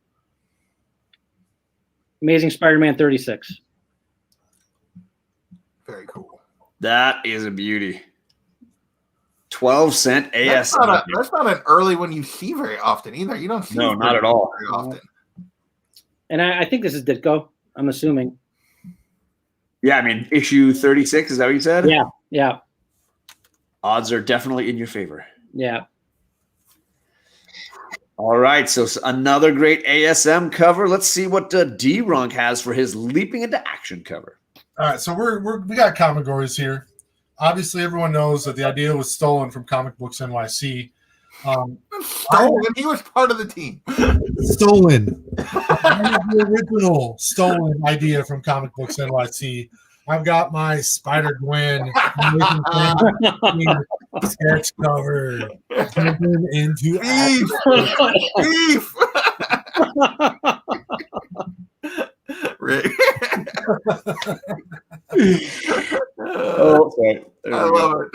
Amazing Spider-Man 36. Very cool. That is a beauty. 12-cent ASM. That's not an early one you see very often either. You don't see No, not at all. very often. And I think this is Ditko, I'm assuming. Yeah, I mean, issue 36, is that what you said? Yeah. Odds are definitely in your favor. Yeah. All right, so another great ASM cover. Let's see what DeeRunk has for his leaping into action cover. All right, so we got Comicgories here. Obviously, everyone knows that the idea was stolen from Comic Books NYC. Stolen. He was part of the team. Stolen. The original stolen idea from Comic Books NYC. I've got my Spider-Gwen sketch cover. Into Beef. Rick. Oh, sorry. There I we go. love it.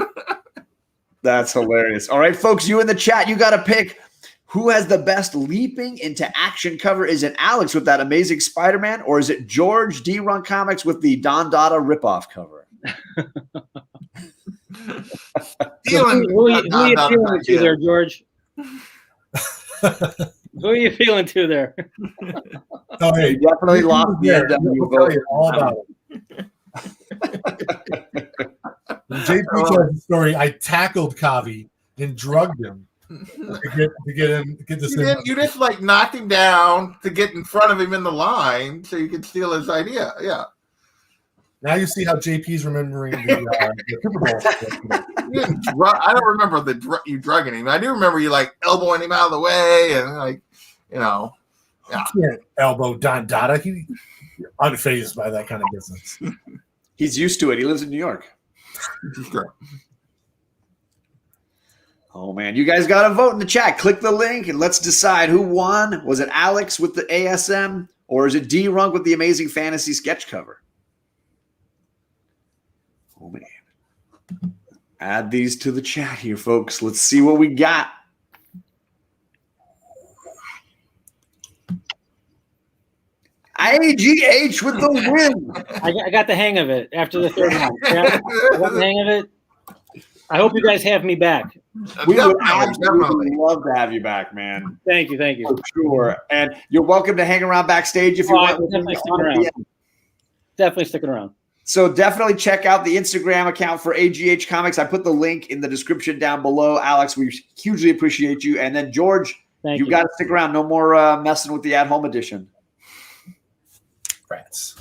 That's hilarious. All right, folks, you in the chat, you got to pick who has the best leaping into action cover. Is it Alex with that amazing Spider-Man, or is it George DeeRunk Comics with the Don Dada ripoff cover? Who are you feeling to there, George? Who are you feeling to there? Oh, hey, You definitely lost the NW I'll tell vote. you all about it. When JP tells the story, I tackled Kavi and drugged him to get this. You just like knocked him down to get in front of him in the line so you could steal his idea. Yeah. Now you see how JP's remembering the Super Bowl. You didn't I don't remember you drugging him. I do remember you like elbowing him out of the way and like, you know. Yeah. You can't elbow Don Dada. He's unfazed by that kind of business. He's used to it. He lives in New York. Oh, man. You guys got to vote in the chat. Click the link and let's decide who won. Was it Alex with the ASM, or is it DeeRunk with the amazing fantasy sketch cover? Oh, man. Add these to the chat here, folks. Let's see what we got. AGH with the win. I got the hang of it after the third one. Yeah, I got the hang of it. I hope you guys have me back. We would absolutely love to have you back, man. Thank you. For sure. And you're welcome to hang around backstage if you want. Definitely sticking around. Definitely sticking around. So definitely check out the Instagram account for AGH Comics. I put the link in the description down below. Alex, we hugely appreciate you. And then George, you got to stick around. No more messing with the at-home edition. Rats.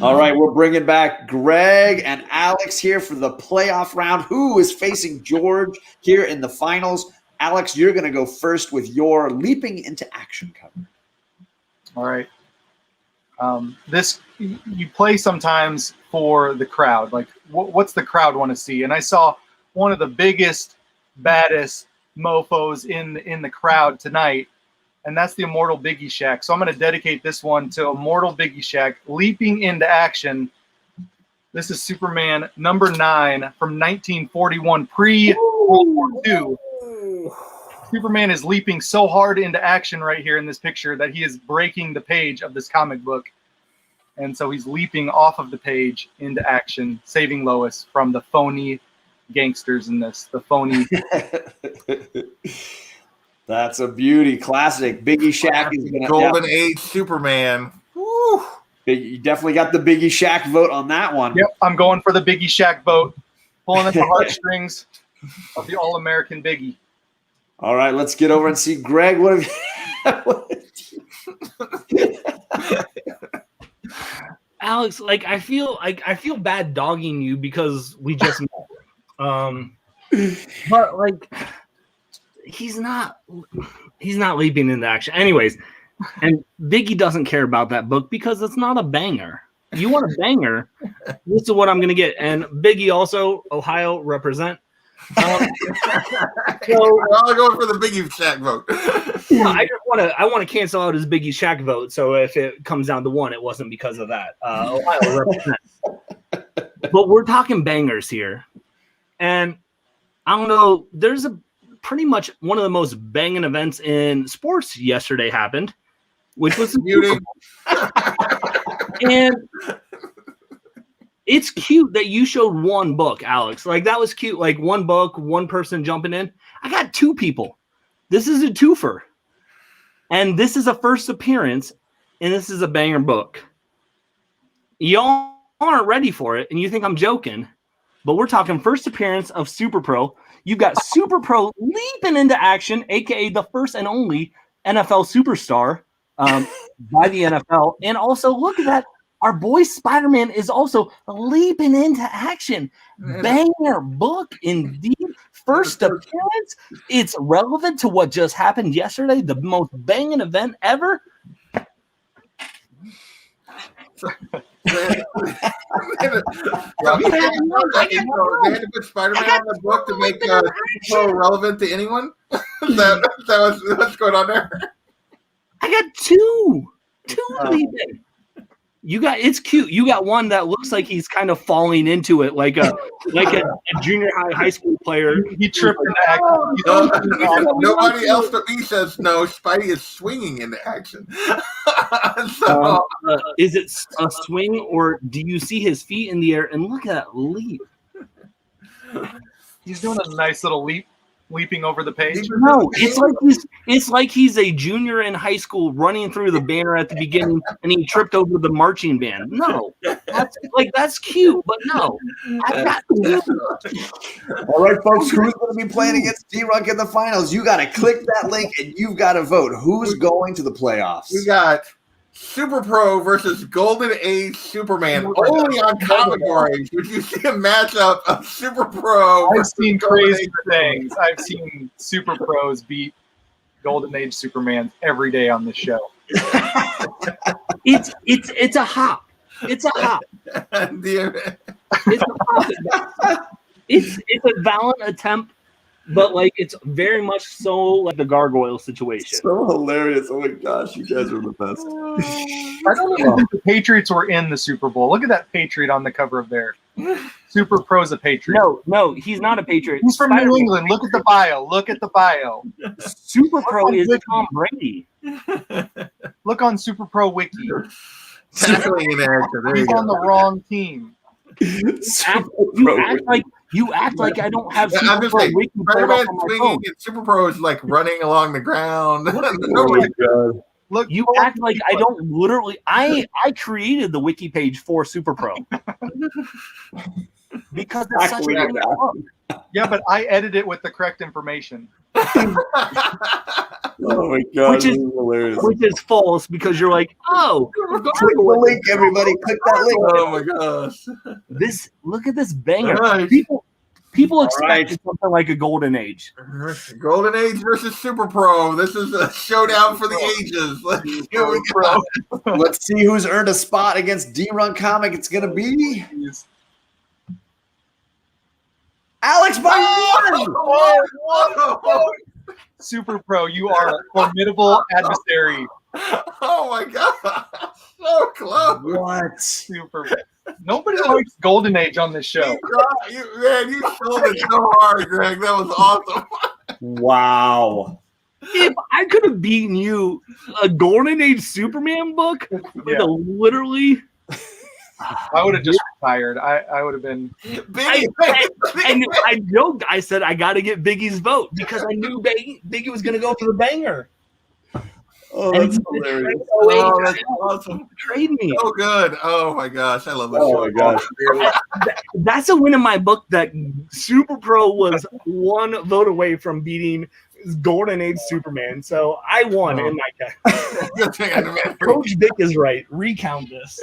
All right, we're bringing back Greg and Alex here for the playoff round. Who is facing George here in the finals? Alex, you're going to go first with your leaping into action cover. All right. This you play sometimes for the crowd. Like, what's the crowd want to see? And I saw one of the biggest, baddest mofos in the crowd tonight, and that's the Immortal Biggie Shack. So I'm going to dedicate this one to Immortal Biggie Shack, leaping into action. This is Superman number 9 from 1941, pre-World War II. Superman is leaping so hard into action right here in this picture that he is breaking the page of this comic book. And so he's leaping off of the page into action, saving Lois from the phony gangsters in this, the phony. That's a beauty. Classic. Biggie Shack is gonna, Golden Age Superman. Woo. You definitely got the Biggie Shack vote on that one. Yep, I'm going for the Biggie Shack vote, pulling at the heartstrings of the All-American Biggie. All right, let's get over and see Greg. What have you Alex, like I feel bad dogging you because we just met. But like he's not leaping into action. Anyways, and Biggie doesn't care about that book because it's not a banger. You want a banger, this is what I'm gonna get. And Biggie also, Ohio represent. So we're all going for the Biggie Shack vote. I want to cancel out his Biggie Shack vote. So if it comes down to one, it wasn't because of that. Ohio represents. But we're talking bangers here, and I don't know. There's a pretty much one of the most banging events in sports yesterday happened, which was beauty. And it's cute that you showed one book, Alex. Like, that was cute. Like, one book, one person jumping in. I got two people. This is a twofer. And this is a first appearance, and this is a banger book. Y'all aren't ready for it, and you think I'm joking, but we're talking first appearance of Super Pro. You've got Super Pro leaping into action, a.k.a. the first and only NFL superstar by the NFL. And also, look at that. Our boy Spider-Man is also leaping into action. Banger book indeed. First appearance. It's relevant to what just happened yesterday. The most banging event ever. They had to put Spider-Man on the book to make so relevant to anyone. That was what's going on there. I got two. Two leaping. You got it's cute. You got one that looks like he's kind of falling into it, like a junior high school player. He tripped into action. Nobody else but me says no. Spidey is swinging into action. So, Is it a swing, or do you see his feet in the air? And look at that leap. He's doing a nice little leaping over the page. No, it's like he's a junior in high school running through the banner at the beginning, and he tripped over the marching band. No, that's cute, but no. All right, folks, who's going to be playing against DeeRunk in the finals? You got to click that link and you've got to vote. Who's going to the playoffs? we got Super Pro versus Golden Age Superman only on Comicgories. Would you see a matchup of Super Pro? I've versus seen Golden crazy Age things. I've seen Super Pros beat Golden Age Superman every day on this show. It's a hop. It's a hop. Superman? It's a hop. It's a valiant attempt, but like it's very much so like the gargoyle situation. So hilarious. Oh my gosh, you guys are the best. I don't even think the Patriots were in the Super Bowl. Look at that Patriot on the cover of there. Super Pro's a Patriot. No, he's not a Patriot. He's from New England. Look at the bio. Look at the bio. Super Pro is Tom Brady. Look on Super Pro Wiki. Tackling in action. There you He's on go. the wrong team. You act like I don't have Yeah, I'm Super just Pro saying, Wiki pulled up Spider-Man on my swinging phone. and Super Pro is like running along the ground. Oh my god. Look, You act like I don't literally. I created the wiki page for Super Pro because it's such a Exactly. great book. yeah, but I edit it with the correct information. Oh my god. Which is- this is hilarious. Which is false because you're like, oh, Click the link, everybody. Click that link. Oh my gosh. look at this banger. Nice. People expect right. something like a golden age. Golden Age versus Super Pro. This is a showdown for the ages. Here we go. Let's see who's earned a spot against DeeRunk Comic. It's going to be Alex by one. Whoa. Super Pro, you are a formidable adversary. Oh my god. So close. What? Super. Nobody likes Golden Age on this show. You sold it so hard, Greg. That was awesome. Wow. If I could have beaten you a golden age Superman book with Yeah. a literally. I would have just retired. I would have been. I joked. I said I got to get Biggie's vote because I knew Biggie was going to go for the banger. Oh, And that's he hilarious. Oh, that's awesome. Trade me. So good. Oh my gosh. I love this Oh show. my gosh. That's a win in my book that Super Pro was one vote away from beating Golden Age Superman. So I won in my case. Good thing I remembered. Coach Vic is right. Recount this.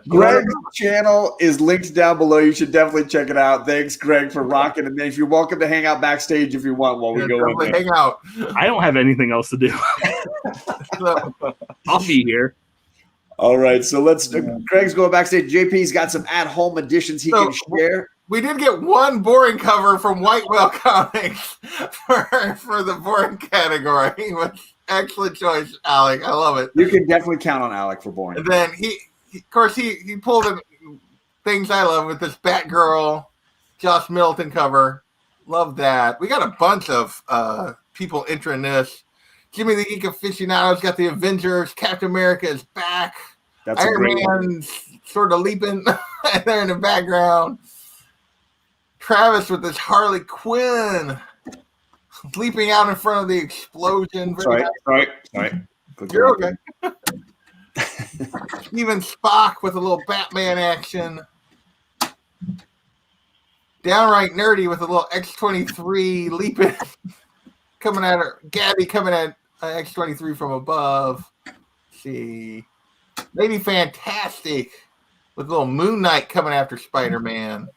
Greg's channel is linked down below. You should definitely check it out. Thanks, Greg, for rocking. And if you're welcome to hang out backstage if you want while we go in there. Hang out. I don't have anything else to do. I'll be here. All right, so let's. Greg's going backstage. JP's got some at-home additions he can share. We did get one boring cover from White Whale Comics for the boring category. Excellent choice, Alec. I love it. You can definitely count on Alec for boring. And then he pulled in things I love with this Batgirl, Josh Middleton cover. Love that. We got a bunch of people entering this. Jimmy the Geek Aficionado's got the Avengers. Captain America is back. That's a Iron great one. Man's sort of leaping there in the background. Travis with this Harley Quinn leaping out in front of the explosion. Sorry. You're okay. Even Spock with a little Batman action. Downright nerdy with a little X-23 leaping, coming at her. Gabby coming at X-23 from above. Let's see, Lady Fantastic with a little Moon Knight coming after Spider-Man.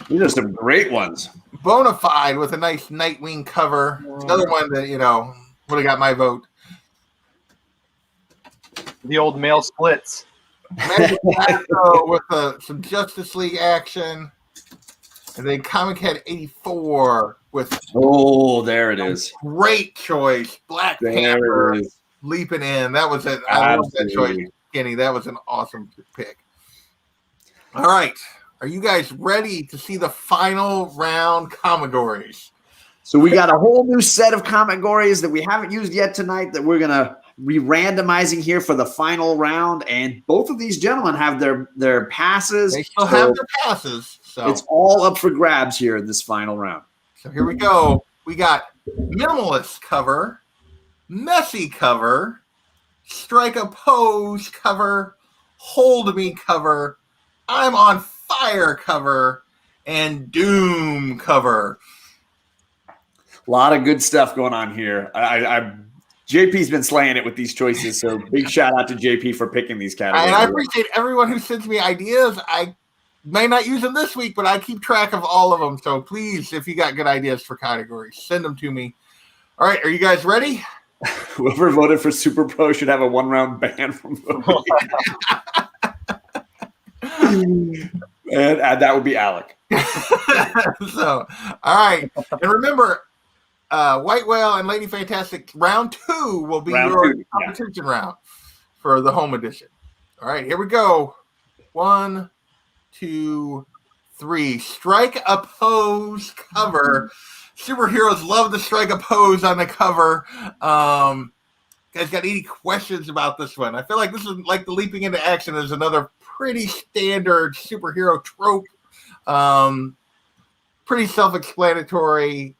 These are some great ones. Bonafide with a nice Nightwing cover. Another one that would have got my vote. The old male splits. Magic Astro with some Justice League action. And then Comic Head 84 with Oh, there it is. great choice. Black There Panther. it is. leaping in. That was it. I love that Absolutely. choice, Kenny. That was an awesome pick. All right. Are you guys ready to see the final round Comicgories? So we got a whole new set of Comicgories that we haven't used yet tonight that we're gonna be randomizing here for the final round. And both of these gentlemen have their passes. They still have their passes. So it's all up for grabs here in this final round. So here we go. We got minimalist cover, messy cover, strike a pose cover, hold me cover, I'm on fire cover, and doom cover. A lot of good stuff going on here. JP's been slaying it with these choices, so big shout out to JP for picking these categories. And I appreciate everyone who sends me ideas. I may not use them this week, but I keep track of all of them. So please, if you got good ideas for categories, send them to me. All right, are you guys ready? Whoever voted for Super Pro should have a 1-round ban from voting. And that would be Alec. So, all right. And remember, White Whale and Lady Fantastic, round 2 will be your competition round for the home edition. All right, here we go. 1, 2, 3. Strike a pose cover. Superheroes love to strike a pose on the cover. Guys, got any questions about this one? I feel like this is like the leaping into action is another pretty standard superhero trope. Pretty self-explanatory.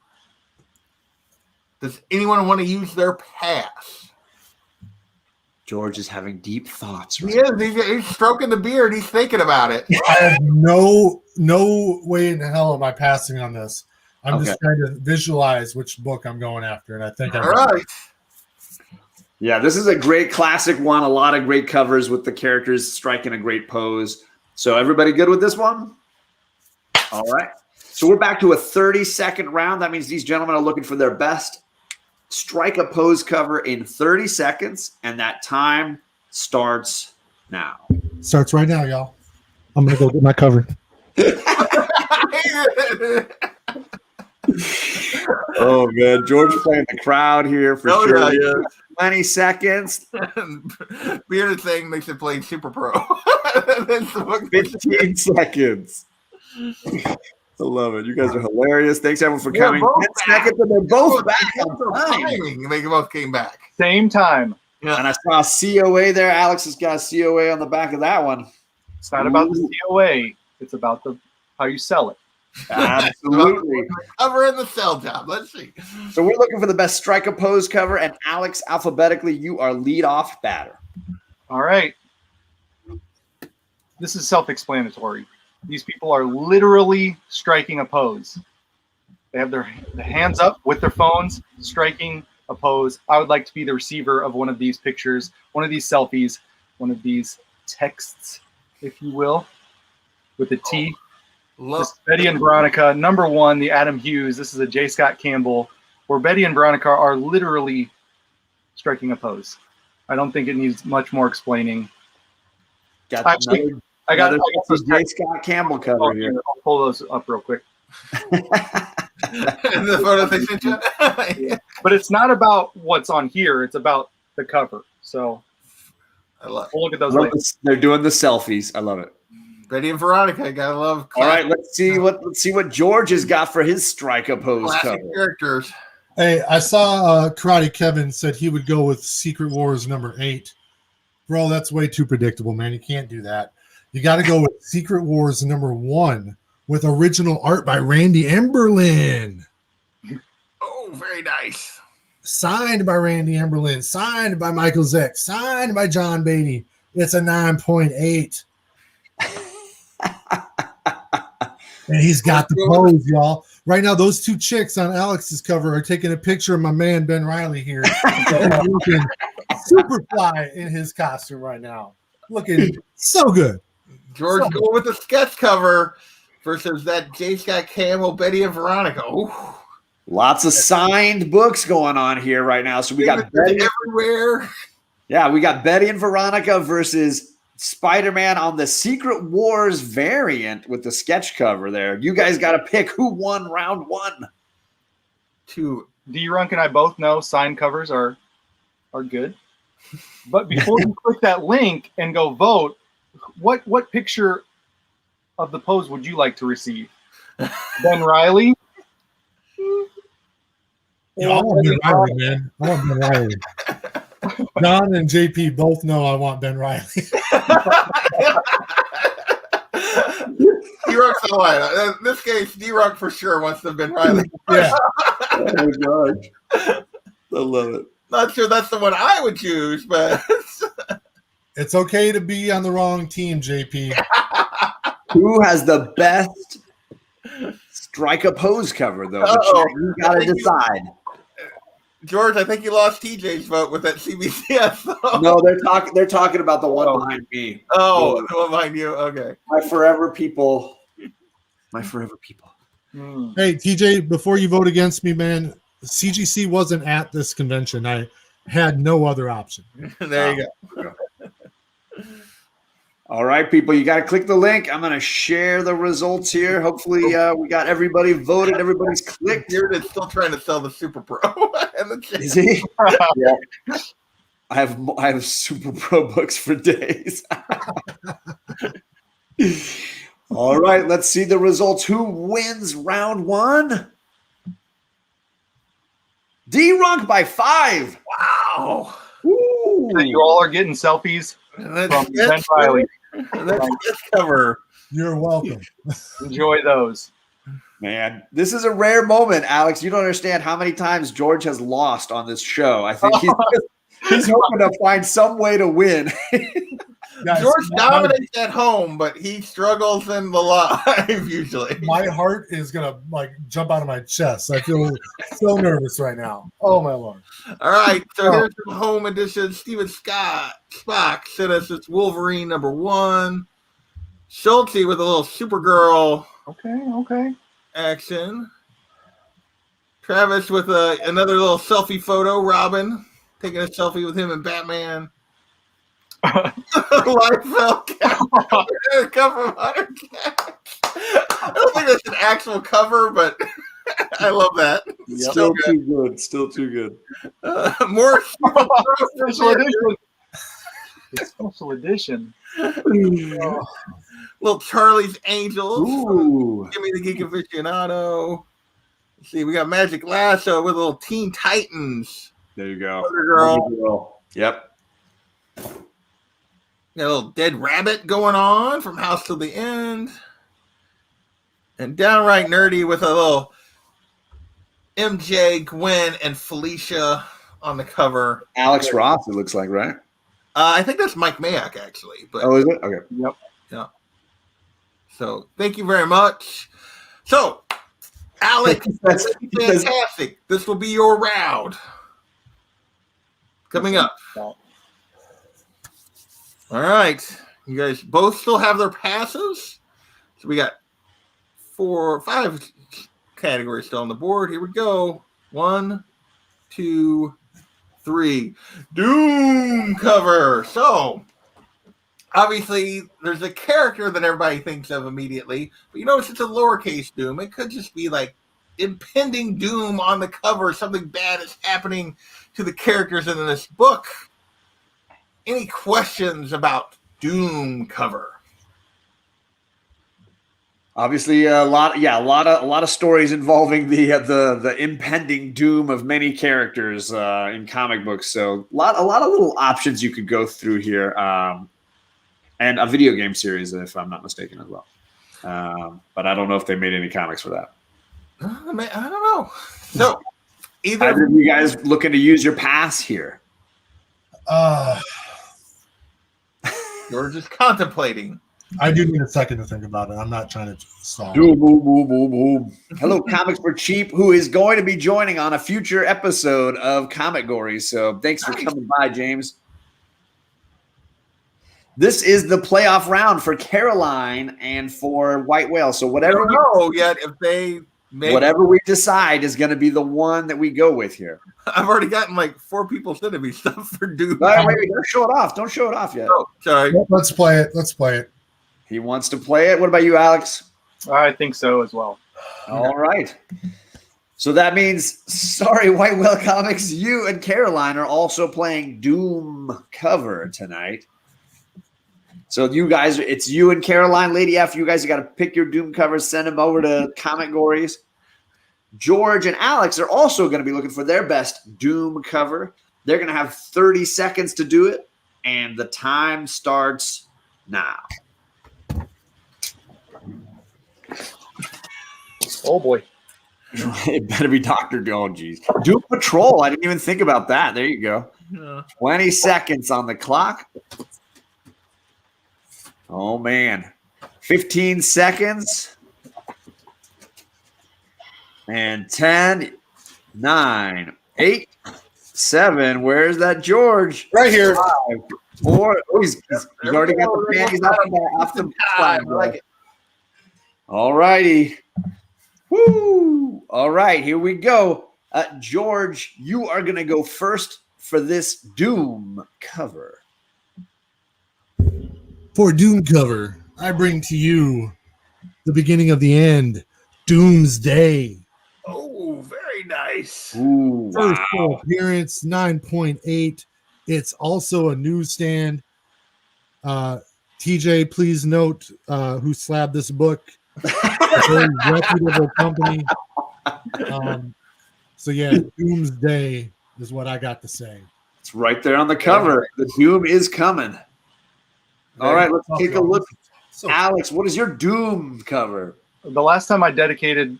Does anyone want to use their pass? George is having deep thoughts. He is. He's stroking the beard. He's thinking about it. I have no way in hell am I passing on this. I'm just trying to visualize which book I'm going after, and I think All right. Yeah, this is a great classic one. A lot of great covers with the characters striking a great pose. So everybody good with this one? All right. So we're back to a 30-second round. That means these gentlemen are looking for their best strike a pose cover in 30 seconds, and that time starts now. Starts right now, y'all. I'm going to go get my cover. Oh, man. George playing the crowd here for sure. 20 seconds. Bearded thing makes it play Super Pro. 15 seconds. I love it. You guys are hilarious. Thanks, everyone, for coming. 10 seconds, and they're both back on time. They both came back. Same time. Yeah. And I saw a COA there. Alex has got a COA on the back of that one. It's not about the COA. It's about how you sell it. Absolutely. Cover in the cell job. Let's see. So we're looking for the best strike a pose cover, and Alex, alphabetically, you are lead-off batter. All right. This is self-explanatory. These people are literally striking a pose. They have their hands up with their phones, striking a pose. I would like to be the receiver of one of these pictures, one of these selfies, one of these texts, if you will, with a T. This Betty and Veronica, number 1, the Adam Hughes. This is a J. Scott Campbell, where Betty and Veronica are literally striking a pose. I don't think it needs much more explaiing. I got J. Scott Campbell cover here. I'll pull those up real quick. The photos they sent you. Yeah. But it's not about what's on here. It's about the cover. So I love we'll look at those later. They're doing the selfies. I love it. Betty and Veronica, gotta love. All right, let's see what George has got for his strike a pose classic cover. characters. Hey, I saw Karate Kevin said he would go with Secret Wars number 8. Bro, that's way too predictable, man. You can't do that. You got to go with Secret Wars number 1 with original art by Randy Emberlin. Oh, very nice. Signed by Randy Emberlin. Signed by Michael Zeck. Signed by John Beatty. It's a 9.8. And he's got the pose, y'all. Right now, those 2 chicks on Alex's cover are taking a picture of my man Ben Riley here. Looking super fly in his costume right now. Looking so good. George going with the sketch cover versus that J. Scott Campbell, Betty and Veronica. Ooh. Lots of signed books going on here right now. So we got Betty everywhere. Yeah, we got Betty and Veronica versus Spider-Man on the Secret Wars variant with the sketch cover there. You guys got to pick who won round 1. DeeRunk and I both know signed covers are good. But before you click that link and go vote, what picture of the pose would you like to receive? Ben Riley? Yeah, I want Ben Riley, man. I want Ben Riley. John and JP both know I want Ben Riley. DeeRunk's the line. In this case, DeeRunk for sure wants to have been Riley. Yeah. Oh my gosh. I love it. Not sure that's the one I would choose, but It's okay to be on the wrong team, JP. Who has the best strike a pose cover, though? Uh-oh. You got to decide. George, I think you lost TJ's vote with that CBCS. No, they're talking about the one behind me. Oh, the one behind you. Okay. My forever people. My forever people. Hey, TJ, before you vote against me, man, CGC wasn't at this convention. I had no other option. There you go. All right, people, you got to click the link. I'm going to share the results here. Hopefully, we got everybody voted. Everybody's clicked. Beard is still trying to sell the Super Pro. Is he? Yeah. I have Super Pro books for days. All right, let's see the results. Who wins round one? DeeRunk by 5. Wow. Ooh. You all are getting selfies from Ben Riley. Let's cover. You're welcome. Enjoy those. Man, this is a rare moment, Alex. You don't understand how many times George has lost on this show. I think he's hoping to find some way to win. Guys, George dominates at home, but he struggles in the live usually. my heart is gonna jump out of my chest. I feel so nervous right now. Oh my lord! All right, so here's the home edition. Steven Spock sent us this Wolverine #1. Schulte with a little Supergirl Okay. action. Travis with another little selfie photo. Robin taking a selfie with him and Batman. Liefeld cover of 100 Cats. I don't think that's an actual cover, but I love that. Yep. Still too good. Still too good. More Special edition. It's special edition. little Charlie's Angels. Ooh. Give me the Geek Aficionado. Let's see, we got Magic Lasso with a little Teen Titans. There you go. Hoarder Girl. Yep. Got a little Dead Rabbit going on from House to the End. And downright nerdy with a little MJ, Gwen, and Felicia on the cover. Alex Ross, it looks like, right? I think that's Mike Mayock, actually. But Oh, is it? Okay. Yep. yeah. So thank you very much. So, Alex, That's- fantastic. This will be your round. Coming up. All right. You guys both still have their passes. So we got 5 categories still on the board. Here we go. 1, 2, 3. Doom cover. So, obviously, there's a character that everybody thinks of immediately. But you notice it's a lowercase Doom. It could just be like impending doom on the cover. Something bad is happening to the characters in this book. Any questions about Doom cover? Obviously, a lot of stories involving the impending doom of many characters in comic books. So a lot of little options you could go through here, and a video game series, if I'm not mistaken, as well. But I don't know if they made any comics for that. I don't know. So Either of you guys looking to use your pass here? George is contemplating. I do need a second to think about it. I'm not trying to stall. Boom, boom, boom, boom, boom. Hello, Comics for Cheap, who is going to be joining on a future episode of Comicgories. So thanks for coming by, James. This is the playoff round for Caroline and for White Whale. So I don't know yet if they whatever we decide is going to be the one that we go with here. I've already gotten like 4 people sending me stuff for Doom. Wait, don't show it off. Don't show it off yet. Oh, sorry. Let's play it. Let's play it. He wants to play it. What about you, Alex? I think so as well. All right. So that means, sorry, White Whale Comics, you and Caroline are also playing Doom cover tonight. So you guys, it's you and Caroline, Lady F. You guys got to pick your Doom covers, send them over to Comicgories. George and Alex are also going to be looking for their best Doom cover. They're going to have 30 seconds to do it, and the time starts now. Oh boy. It better be Dr. Oh, geez. Doom Patrol. I didn't even think about that. There you go. 20 seconds on the clock. Oh, man. 15 seconds. And 10, 9, 8, 7. Where's that George? Right here. 5, 4. Oh, he's already got the panties off the I like it. All righty. Woo! All right, here we go. George, you are going to go first for this Doom cover. For Doom cover, I bring to you the beginning of the end, Doomsday. Oh, very nice. Ooh, First wow. full appearance, 9.8. It's also a newsstand. TJ, please note who slabbed this book. A very reputable company. So yeah, Doomsday is what I got to say. It's right there on the cover. The Doom is coming. All right, let's take a look. So, Alex, what is your Doom cover? The last time I dedicated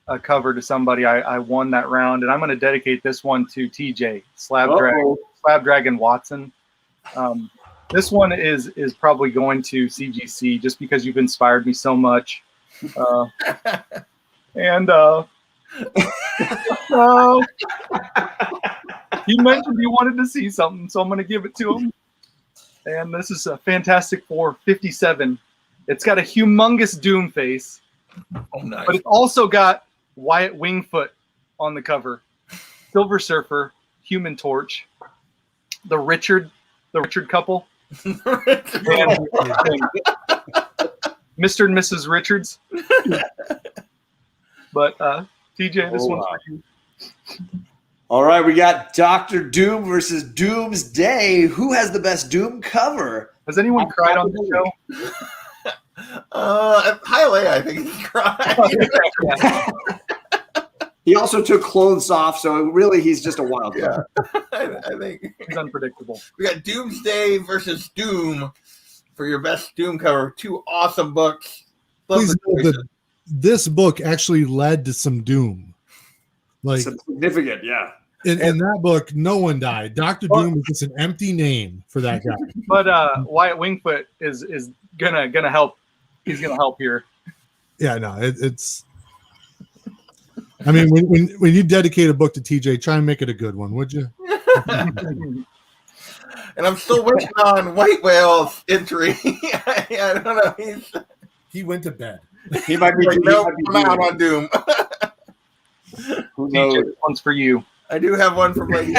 a cover to somebody, I won that round, and I'm going to dedicate this one to TJ Slab Dragon Watson. This one is probably going to CGC just because you've inspired me so much. He mentioned he wanted to see something, so I'm going to give it to him. And this is a Fantastic Four 57. It's got a humongous Doom face, Oh, nice. but it's also got Wyatt Wingfoot on the cover, Silver Surfer, Human Torch, the Richard couple, and Mr. and Mrs. Richards. But TJ, this one's for you. All right, we got Dr. Doom versus Doomsday. Who has the best Doom cover? Has anyone cried on the show? Highlight, I think he cried. He also took clothes off, so really he's just a wild card. I think He's unpredictable. we got Doomsday versus Doom for your best Doom cover. Two awesome books. Love please the know choices. that this book actually led to some Doom. Like It's significant, yeah. in that book, no one died. Dr. Doom is just an empty name for that guy. But Wyatt Wingfoot is gonna help. He's gonna help here. Yeah, no, it's. I mean, when you dedicate a book to TJ, try and make it a good one, would you? And I'm still waiting on White Whale's entry. I don't know. He went to bed. He might be, Like, he no, might be I'm out on Doom. Who knows? TJ, this one's for you. I do have one from Lady.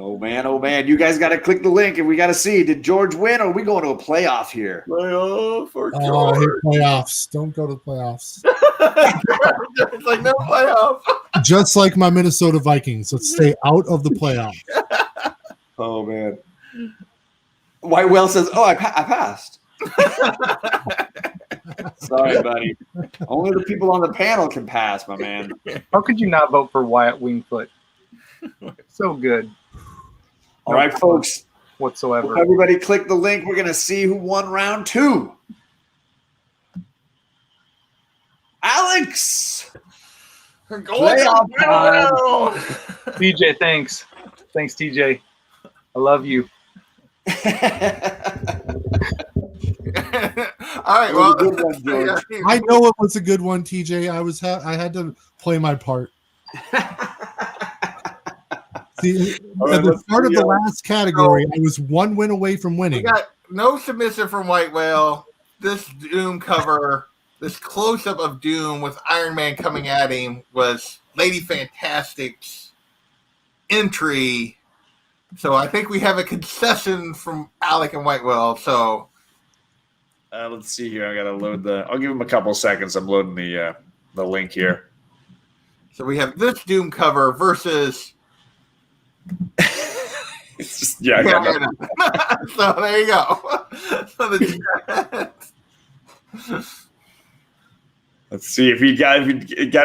Oh man, you guys got to click the link and we got to see, did George win or are we going to a playoff here? Playoff for Oh, I hate George. playoffs. Don't go to the playoffs. It's like no playoff. Just like my Minnesota Vikings. Let's stay out of the playoffs. Oh man. White Whale says, oh, I passed. Sorry, buddy. Only the people on the panel can pass, my man. How could you not vote for Wyatt Wingfoot? So good. All right, folks. Whatsoever. Everybody click the link. We're going to see who won round 2. Alex! Playoff time. TJ, thanks. Thanks, TJ. I love you. All right, well, Good one, George. I know it was a good one, TJ. I had to play my part. See, at the start of the last category, I was one win away from we winning. got no submissive from White Whale. This Doom cover, this close-up of Doom with Iron Man coming at him was Lady Fantastic's entry. So I think we have a concession from Alec and White Whale. So Let's see here. I gotta load I'll give him a couple seconds. I'm loading the link here. So we have this Doom cover versus. It's just, I got nothing. So there you go. So Let's see if you got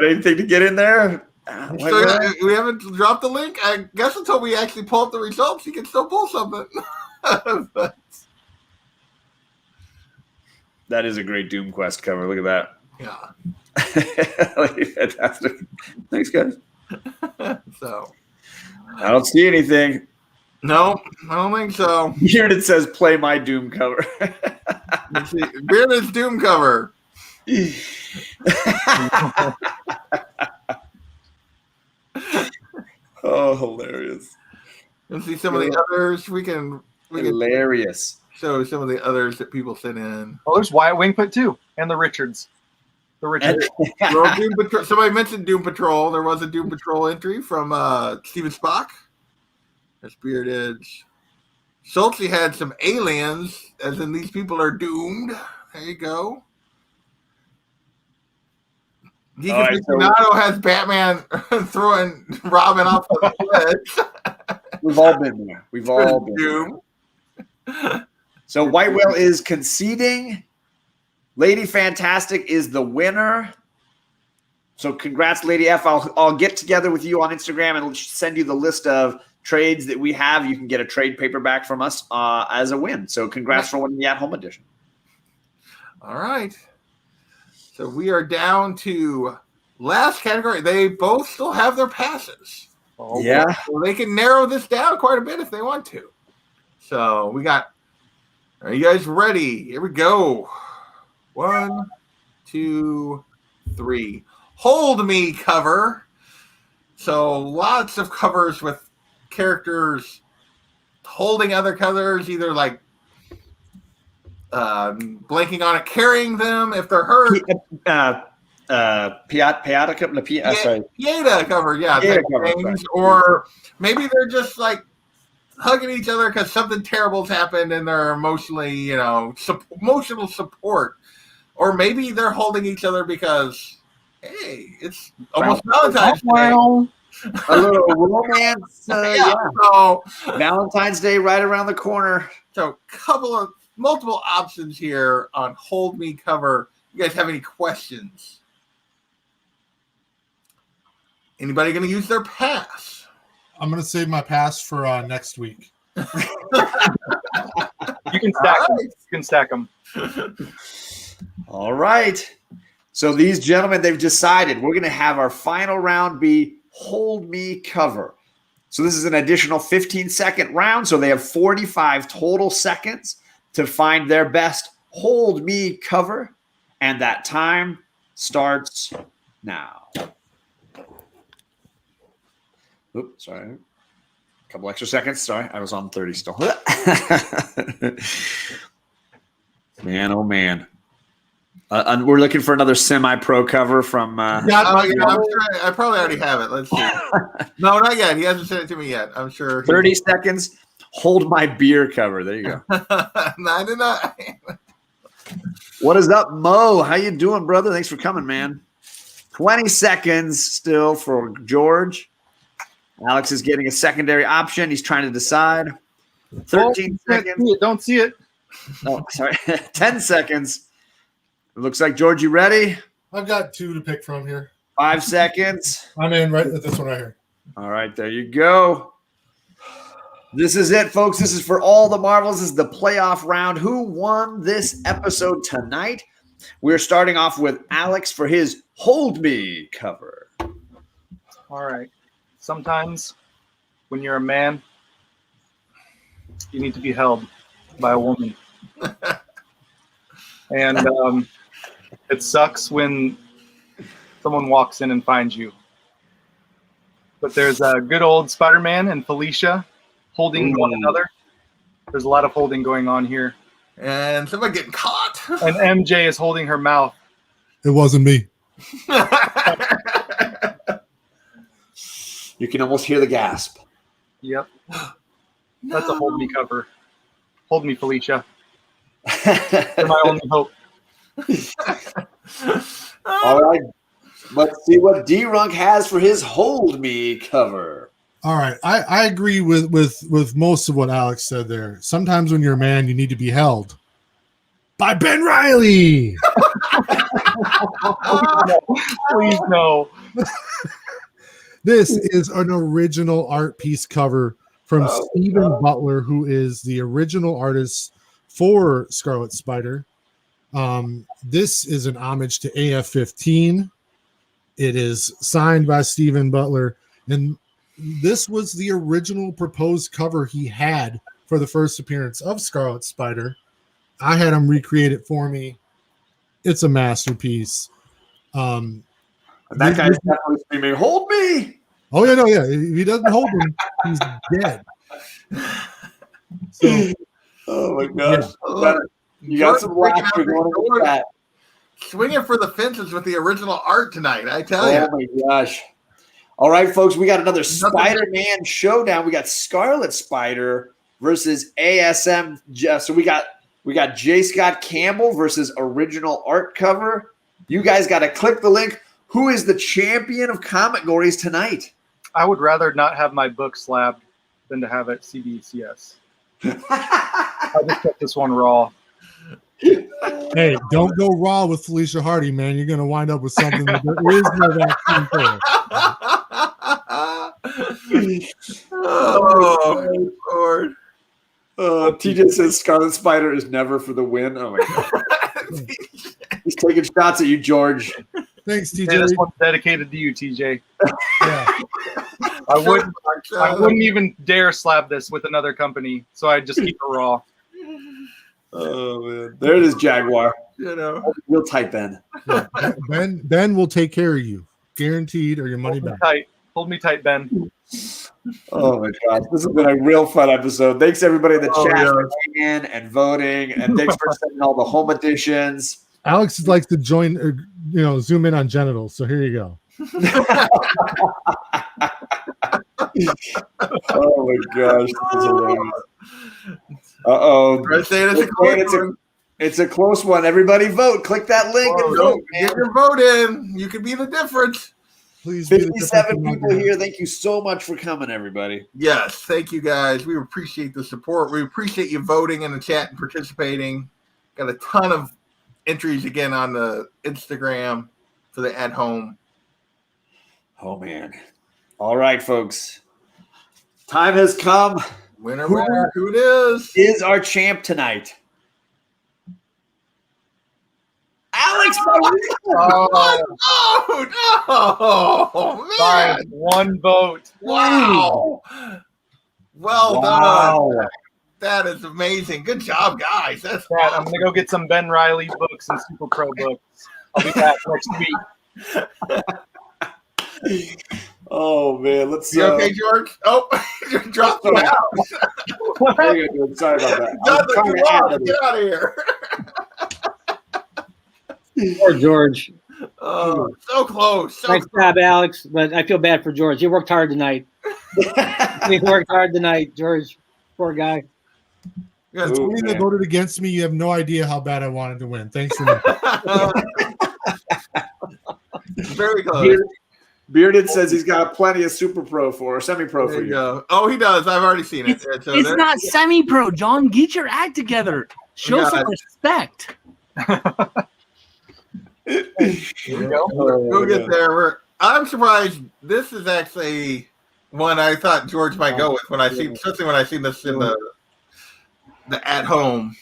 anything to get in there. we haven't dropped the link. I guess until we actually pull up the results, you can still pull something. That is a great Doom Quest cover. Look at Yeah. that. Fantastic. Thanks, guys. So I don't see anything. no, I don't think so. Here it says "Play my Doom cover." Let's see. Bearded's Doom cover. Oh, hilarious! Let's see some of the others. We can Hilarious. show some of the others that people sent in. Oh, there's Wyatt Wingfoot too, and the Richards. The Richards. Well, Doom Patrol, somebody mentioned Doom Patrol. There was a Doom Patrol entry from Steven Spock. That's Bearded. Schultz had some aliens, as in these people are doomed. There you go. Deacon has Batman throwing Robin off the ledge. We've all been there. We've all been Doom. there. So White Whale is conceding. Lady Fantastic is the winner. So congrats, Lady F. I'll get together with you on Instagram and send you the list of trades that we have. You can get a trade paperback from us as a win. So congrats for winning the at-home edition. All right. So we are down to last category. They both still have their passes. Oh, yeah. So they can narrow this down quite a bit if they want to. So we got, are you guys ready? Here we go. 1, 2, 3. Hold Me cover. So lots of covers with characters holding other covers, either like blanking on it, carrying them if they're hurt. Piata cover, yeah. Pieta cover, things. right. Or maybe they're just like hugging each other because something terrible's happened and they're emotionally, emotional support. Or maybe they're holding each other because, hey, it's almost Valentine's Day. A little romance. So Valentine's Day right around the corner. So multiple options here on Hold Me cover. You guys have any questions? Anybody going to use their pass? I'm going to save my pass for next week. You can stack them. You can stack them. All right. So these gentlemen, they've decided we're going to have our final round be Hold Me cover. So this is an additional 15-second round. So they have 45 total seconds to find their best Hold Me cover. And that time starts now. Oops, sorry. A couple extra seconds. Sorry, I was on 30 still. Man, oh man. We're looking for another semi-pro cover from. I'm sure I probably already have it. Let's see. No, not yet. He hasn't sent it to me yet. I'm sure. 30 seconds. Hold My Beer cover. There you go. 99. What is up, Mo? How you doing, brother? Thanks for coming, man. 20 seconds still for George. Alex is getting a secondary option. He's trying to decide. 13 seconds. Don't see it. Oh, sorry. 10 seconds. It looks like, George, you ready? I've got 2 to pick from here. 5 seconds. I'm in right at this one right here. All right, there you go. This is it, folks. This is for all the Marvels. This is the playoff round. Who won this episode tonight? We're starting off with Alex for his Hold Me cover. All right. Sometimes when you're a man, you need to be held by a woman. And it sucks when someone walks in and finds you. But there's a good old Spider-Man and Felicia holding one another. There's a lot of holding going on here. And somebody getting caught. And MJ is holding her mouth. It wasn't me. You can almost hear the gasp. Yep. That's a Hold Me cover. Hold Me, Felicia. They're my only hope. All right. Let's see what DeeRunk has for his Hold Me cover. All right, I agree with most of what Alex said there. Sometimes when you're a man, you need to be held by Ben Riley. Please no. This is an original art piece cover from Stephen Butler, who is the original artist for Scarlet Spider. This is an homage to AF-15. It is signed by Stephen Butler, and this was the original proposed cover he had for the first appearance of Scarlet Spider. I had him recreate it for me. It's a masterpiece. That guy's definitely screaming, "Hold me!" Oh yeah, no, yeah. If he doesn't hold him, he's dead. So, oh my gosh! You got some laughter going on with that. Swinging for the fences with the original art tonight, I tell you. Oh my gosh! All right, folks, we got another Spider-Man showdown. We got Scarlet Spider versus ASM. So we got J. Scott Campbell versus original art cover. You guys got to click the link. Who is the champion of Comicgories tonight? I would rather not have my book slabbed than to have it CBCS. I just kept this one raw. hey, don't go raw with Felicia Hardy, man. You're going to wind up with something that there is no vaccine for. Oh, Lord. TJ says Scarlet Spider is never for the win. Oh, my God. He's taking shots at you, George. Thanks, TJ. Hey, this one's dedicated to you, TJ. Yeah. I wouldn't even dare slab this with another company, so I'd just keep it raw. Oh man, there it is, Jaguar. You know, real tight, Ben. Yeah. Ben will take care of you, guaranteed, or your money back. Hold me tight, Ben. Oh my gosh, this has been a real fun episode. Thanks everybody in the chat for coming in and voting, and thanks for sending all the home editions. Alex likes to join, or, zoom in on genitals. So here you go. Oh my gosh, this is hilarious. It's a close one. Everybody vote. Click that link and vote. Get your vote in. You can be the difference. Please. 57 people here. Thank you so much for coming, everybody. Yes, thank you guys. We appreciate the support. We appreciate you voting in the chat and participating. Got a ton of entries again on the Instagram for the at home. Oh man. All right, folks. Time has come. Winner, who it is our champ tonight? Alex Oh, man. One vote. Wow. Well done. That is amazing. Good job, guys. That's awesome. I'm going to go get some Ben Riley books and Super Pro books. I'll be back next week. Oh man, let's. You okay, George? Oh, you dropped him out. Sorry about that. Get out of here. Poor George. Oh, so close. Nice job, Alex. But I feel bad for George. He worked hard tonight. George. Poor guy. Yeah, it's funny they voted against me. You have no idea how bad I wanted to win. Thanks for that. Very close. Bearded says he's got plenty of super pro or semi pro for you. Go. Oh, he does. I've already seen it. It's not semi pro, John. Get your act together. Show some respect. We'll get there. I'm surprised. This is actually one I thought George might go with especially when I seen this in the at home.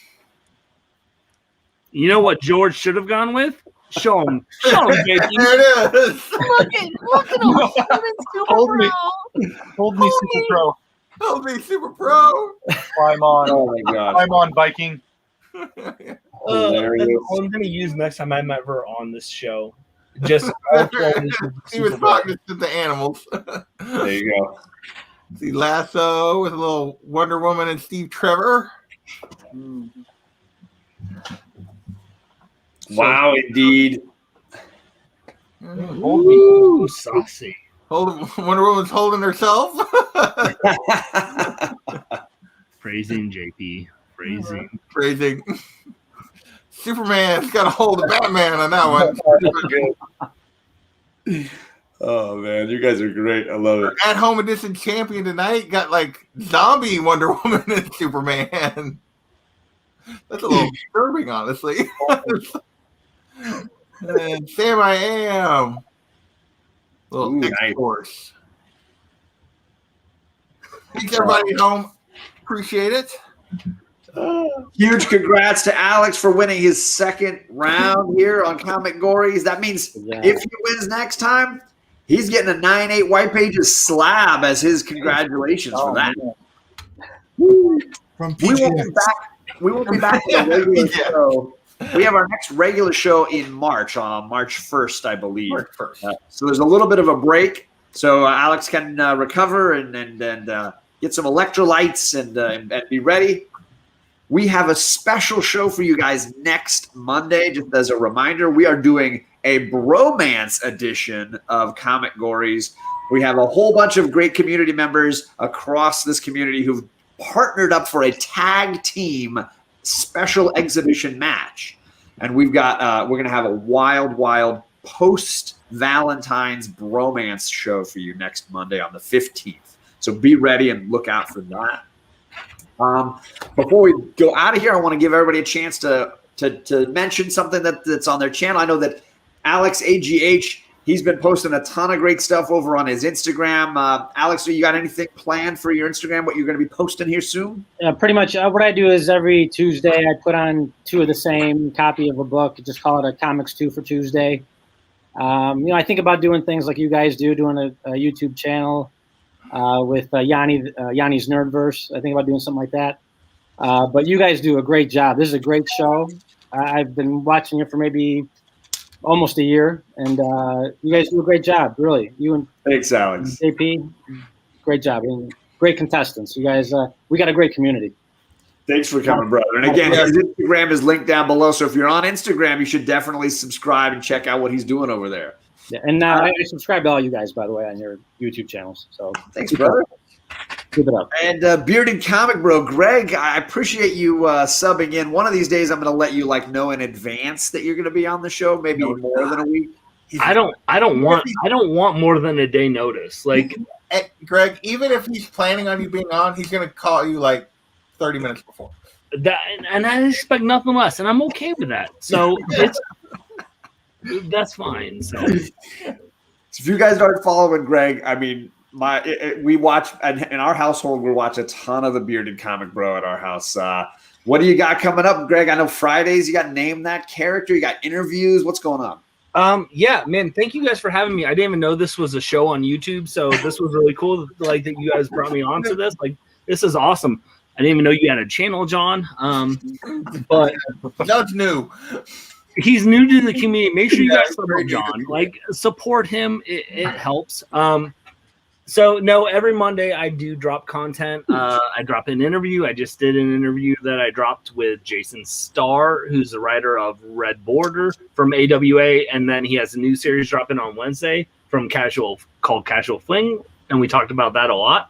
You know what George should have gone with? Show him, baby. There it is. Look at him. Hold me, Super Pro. Hold me, Super Pro. Climb on. Oh my god. Climb on, Viking. That's what I'm gonna use next time I'm ever on this show. Just he was talking to the animals. There you go. See Lasso with a little Wonder Woman and Steve Trevor. Wow, indeed. Ooh, saucy. Wonder Woman's holding herself. Praising JP. Praising. Superman's got a hold of Batman on that one. Oh man, you guys are great. I love it. At Home Edition champion tonight got like zombie Wonder Woman and Superman. That's a little disturbing, honestly. And Sam I Am. Little Ooh, X-Force. Thanks everybody at home. Appreciate it. Huge congrats to Alex for winning his second round here on Comicgories. That means if he wins next time, he's getting a 9/8 white pages slab as his congratulations for that. From We won't PGX. be back. We won't be back with a regular show. We have our next regular show in March, on March 1st, I believe. March 1st. So there's a little bit of a break, so Alex can recover and get some electrolytes and be ready. We have a special show for you guys next Monday. Just as a reminder, we are doing a bromance edition of Comicgories. We have a whole bunch of great community members across this community who've partnered up for a tag team special exhibition match. And we've got we're going to have a wild post Valentine's bromance show for you next Monday on the 15th. So be ready and look out for that. Before we go out of here, I want to give everybody a chance to mention something that's on their channel. I know that Alex AGH, he's been posting a ton of great stuff over on his Instagram. Alex, you got anything planned for your Instagram? What you're going to be posting here soon? Pretty much what I do is every Tuesday I put on 2 of the same copy of a book. Just call it a Comics 2 for Tuesday. I think about doing things like you guys do, doing a YouTube channel with Yanni's Nerdverse. I think about doing something like that. But you guys do a great job. This is a great show. I've been watching it for maybe almost a year, and you guys do a great job, really. You and Thanks, Alex. JP, great job. And great contestants. You guys, we got a great community. Thanks for coming, brother. And again, his Instagram is linked down below. So if you're on Instagram, you should definitely subscribe and check out what he's doing over there. Yeah, and I subscribe to all you guys, by the way, on your YouTube channels. So thanks, brother. Keep it up. And Bearded Comic Bro, Greg, I appreciate you subbing in. One of these days, I'm going to let you know in advance that you're going to be on the show, maybe more than a week. I don't want more than a day notice. Like, Greg, even if he's planning on you being on, he's going to call you 30 minutes before. That, and I expect nothing less, and I'm okay with that. So that's fine. So if you guys aren't following Greg, I mean, we watch in our household. We watch a ton of the Bearded Comic Bro at our house. What do you got coming up, Greg? I know Fridays you got Name That Character. You got interviews. What's going on? Yeah, man, thank you guys for having me. I didn't even know this was a show on YouTube, so this was really cool. That you guys brought me on to this. This is awesome. I didn't even know you had a channel, John. But John's new. He's new to the community. Make sure you guys support John. Support him. It helps. So no, every Monday I do drop content. I drop an interview. I just did an interview that I dropped with Jason Starr, who's the writer of Red Border from AWA, and then he has a new series dropping on Wednesday called Casual Fling, and we talked about that a lot.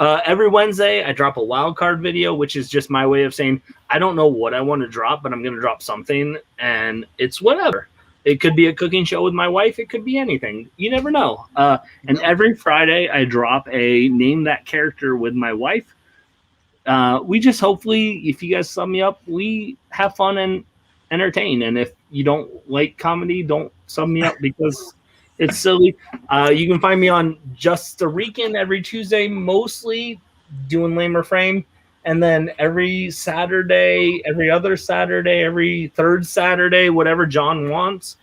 Every Wednesday I drop a wild card video, which is just my way of saying I don't know what I want to drop, but I'm going to drop something, and it's whatever. It could be a cooking show with my wife. It could be anything. You never know. And every Friday I drop a Name That Character with my wife. We just hopefully, if you guys sub me up, we have fun and entertain. And if you don't like comedy, don't sub me up because it's silly. You can find me on Just the Rican every Tuesday, mostly doing Lamer Frame. And then every Saturday, every other Saturday, every third Saturday, whatever John wants,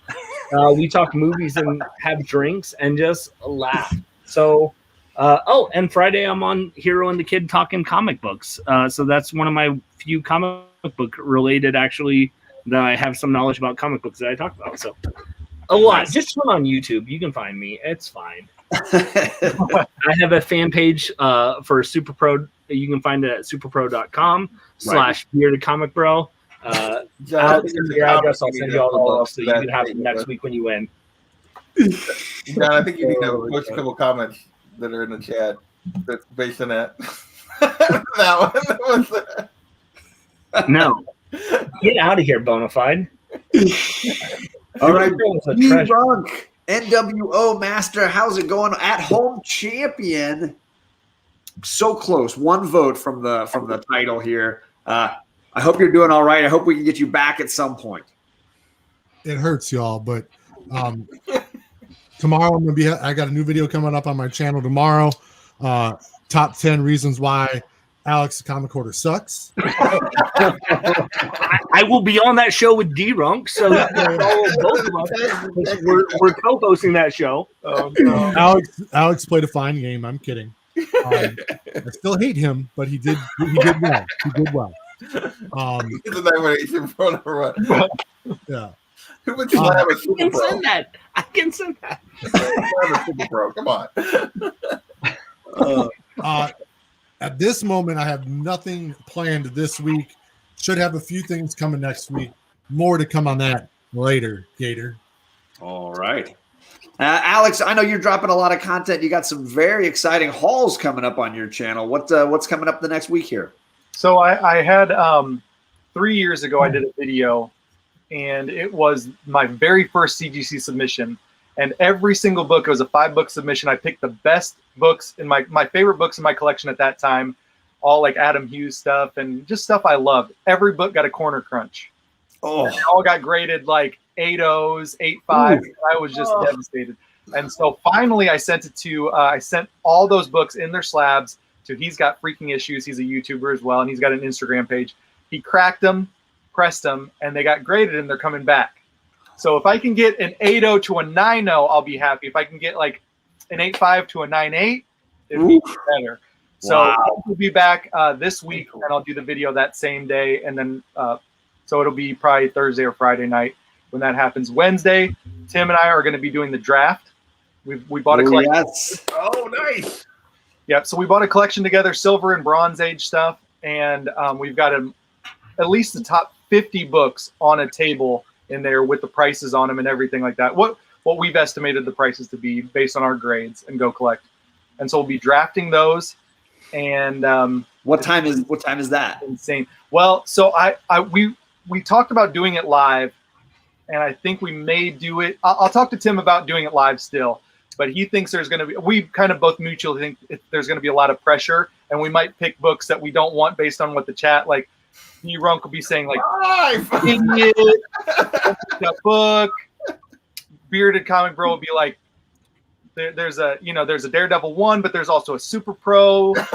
we talk movies and have drinks and just laugh. So, and Friday I'm on Hero and the Kid talking comic books. So that's one of my few comic book related, actually, that I have some knowledge about comic books that I talk about. So a lot. Nice. Just turn on YouTube. You can find me. It's fine. I have a fan page for Super Pro. You can find it at superpro.com/bearded comic bro. I'll send you all the books so you can have them next week when you win. John, I think you need to post a couple comments that are in the chat that's based on that. That one. No. Get out of here, Bonafide. All right, It's a treasure. DeeRunk, NWO Master, how's it going? At home champion. So close, one vote from the title here. I hope you're doing all right. I hope we can get you back at some point. It hurts, y'all, but tomorrow I'm gonna be. I got a new video coming up on my channel tomorrow. Top 10 reasons why Alex the Comic Hoarder sucks. I will be on that show with DeeRunk, so both of us. We're co-hosting that show. Alex played a fine game. I'm kidding. I still hate him, but he did well. He did well. It's a nomination for number one. Yeah. Who would you have a I Super can Pro? send that. I can send that. Have a Super Pro. Come on. At this moment, I have nothing planned this week. Should have a few things coming next week. More to come on that later, Gator. All right. Alex, I know you're dropping a lot of content. You got some very exciting hauls coming up on your channel. What's coming up the next week here? So I had 3 years ago, I did a video, and it was my very first CGC submission. And every single book, it was a 5-book submission. I picked the best books in my favorite books in my collection at that time, all like Adam Hughes stuff and just stuff I loved. Every book got a corner crunch. Oh, And they all got graded like 8.0s, 8.5s. I was just devastated. And so finally I sent it to, I sent all those books in their slabs to, he's got freaking issues. He's a YouTuber as well. And he's got an Instagram page. He cracked them, pressed them, and they got graded and they're coming back. So if I can get an 8.0 to a 9.0, I'll be happy. If I can get like an 8.5 to a 9.8, it'd be better. So we'll be back this week, and I'll do the video that same day. And then, so it'll be probably Thursday or Friday night when that happens. Wednesday, Tim and I are going to be doing the draft. We bought a collection. Yes. Oh, nice. Yep. So we bought a collection together, Silver and Bronze Age stuff. And we've got at least the top 50 books on a table in there with the prices on them and everything like that. What we've estimated the prices to be based on our grades and go collect. And so we'll be drafting those. And What time is that? insane. Well, so we talked about doing it live, and I think we may do it. I'll talk to Tim about doing it live still, but he thinks there's going to be. We kind of both mutually think there's going to be a lot of pressure, and we might pick books that we don't want based on what the chat like. DeeRunk will be saying like, idiot, that book. Bearded Comic Bro will be like, there's a Daredevil 1, but there's also a Super Pro. And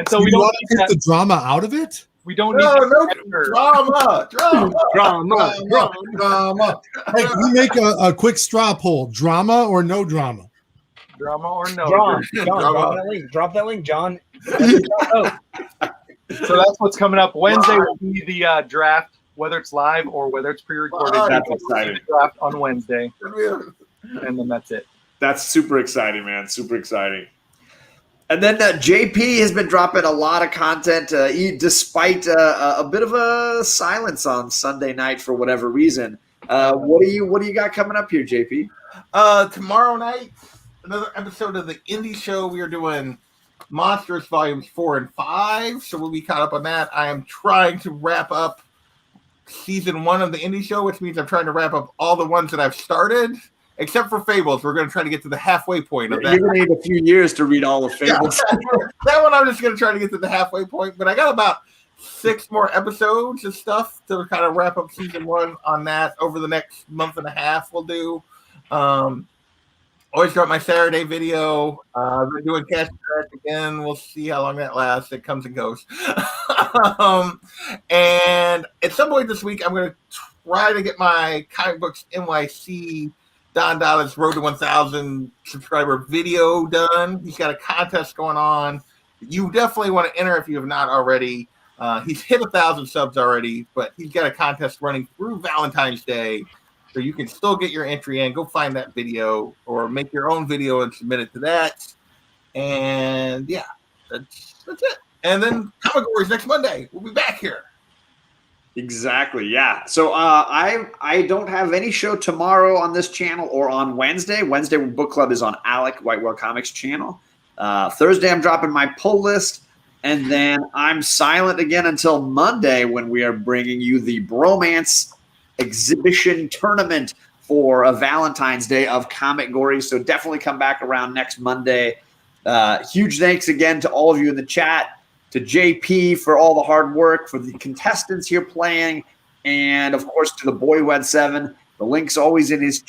so we don't want to get the drama out of it. We don't need drama. Hey, can we make a quick straw poll? Drama or no drama? drama or no. John, drop that link, John. So that's what's coming up. Wednesday will be the draft, whether it's live or whether it's pre-recorded. That's exciting. Draft on Wednesday, and then that's it. That's super exciting, man. Super exciting. And then JP has been dropping a lot of content, despite a bit of a silence on Sunday night for whatever reason. What do you got coming up here, JP? Tomorrow night, another episode of the Indie Show. We are doing Monsters Volumes 4 and 5, so we'll be caught up on that. I am trying to wrap up Season 1 of the Indie Show, which means I'm trying to wrap up all the ones that I've started, except for Fables. We're going to try to get to the halfway point of that. You're going to need a few years to read all of Fables. Yeah. That one I'm just going to try to get to the halfway point, but I got about 6 more episodes of stuff to kind of wrap up Season 1 on that over the next month and a half we'll do. Always drop my Saturday video. I've been doing Cash Track again. We'll see how long that lasts. It comes and goes. And at some point this week, I'm going to try to get my Comic Books NYC Don Dallas Road to 1,000 subscriber video done. He's got a contest going on. You definitely want to enter if you have not already. He's hit 1,000 subs already, but he's got a contest running through Valentine's Day. So you can still get your entry in. Go find that video or make your own video and submit it to that. And yeah, that's it. And then Comicgories next Monday. We'll be back here. Exactly, yeah. So I don't have any show tomorrow on this channel or on Wednesday. Wednesday book club is on Alec Whitewell Comics channel. Thursday I'm dropping my pull list. And then I'm silent again until Monday when we are bringing you the Bromance exhibition tournament for a Valentine's Day of Comicgories. So definitely come back around next Monday. Huge thanks again to all of you in the chat, to JP for all the hard work, for the contestants here playing, and of course to the boy who had 7. The link's always in his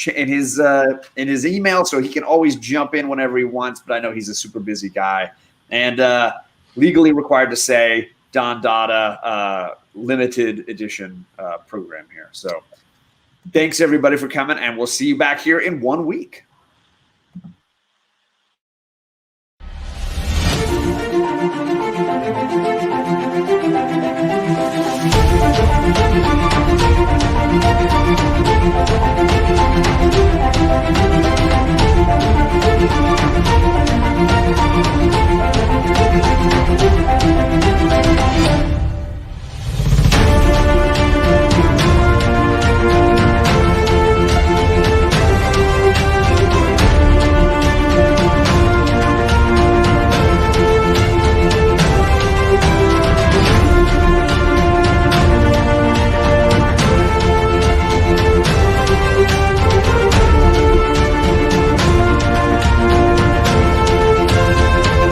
email, so he can always jump in whenever he wants. But I know he's a super busy guy, and legally required to say Don Dada limited edition program here. So thanks everybody for coming, and we'll see you back here in 1 week.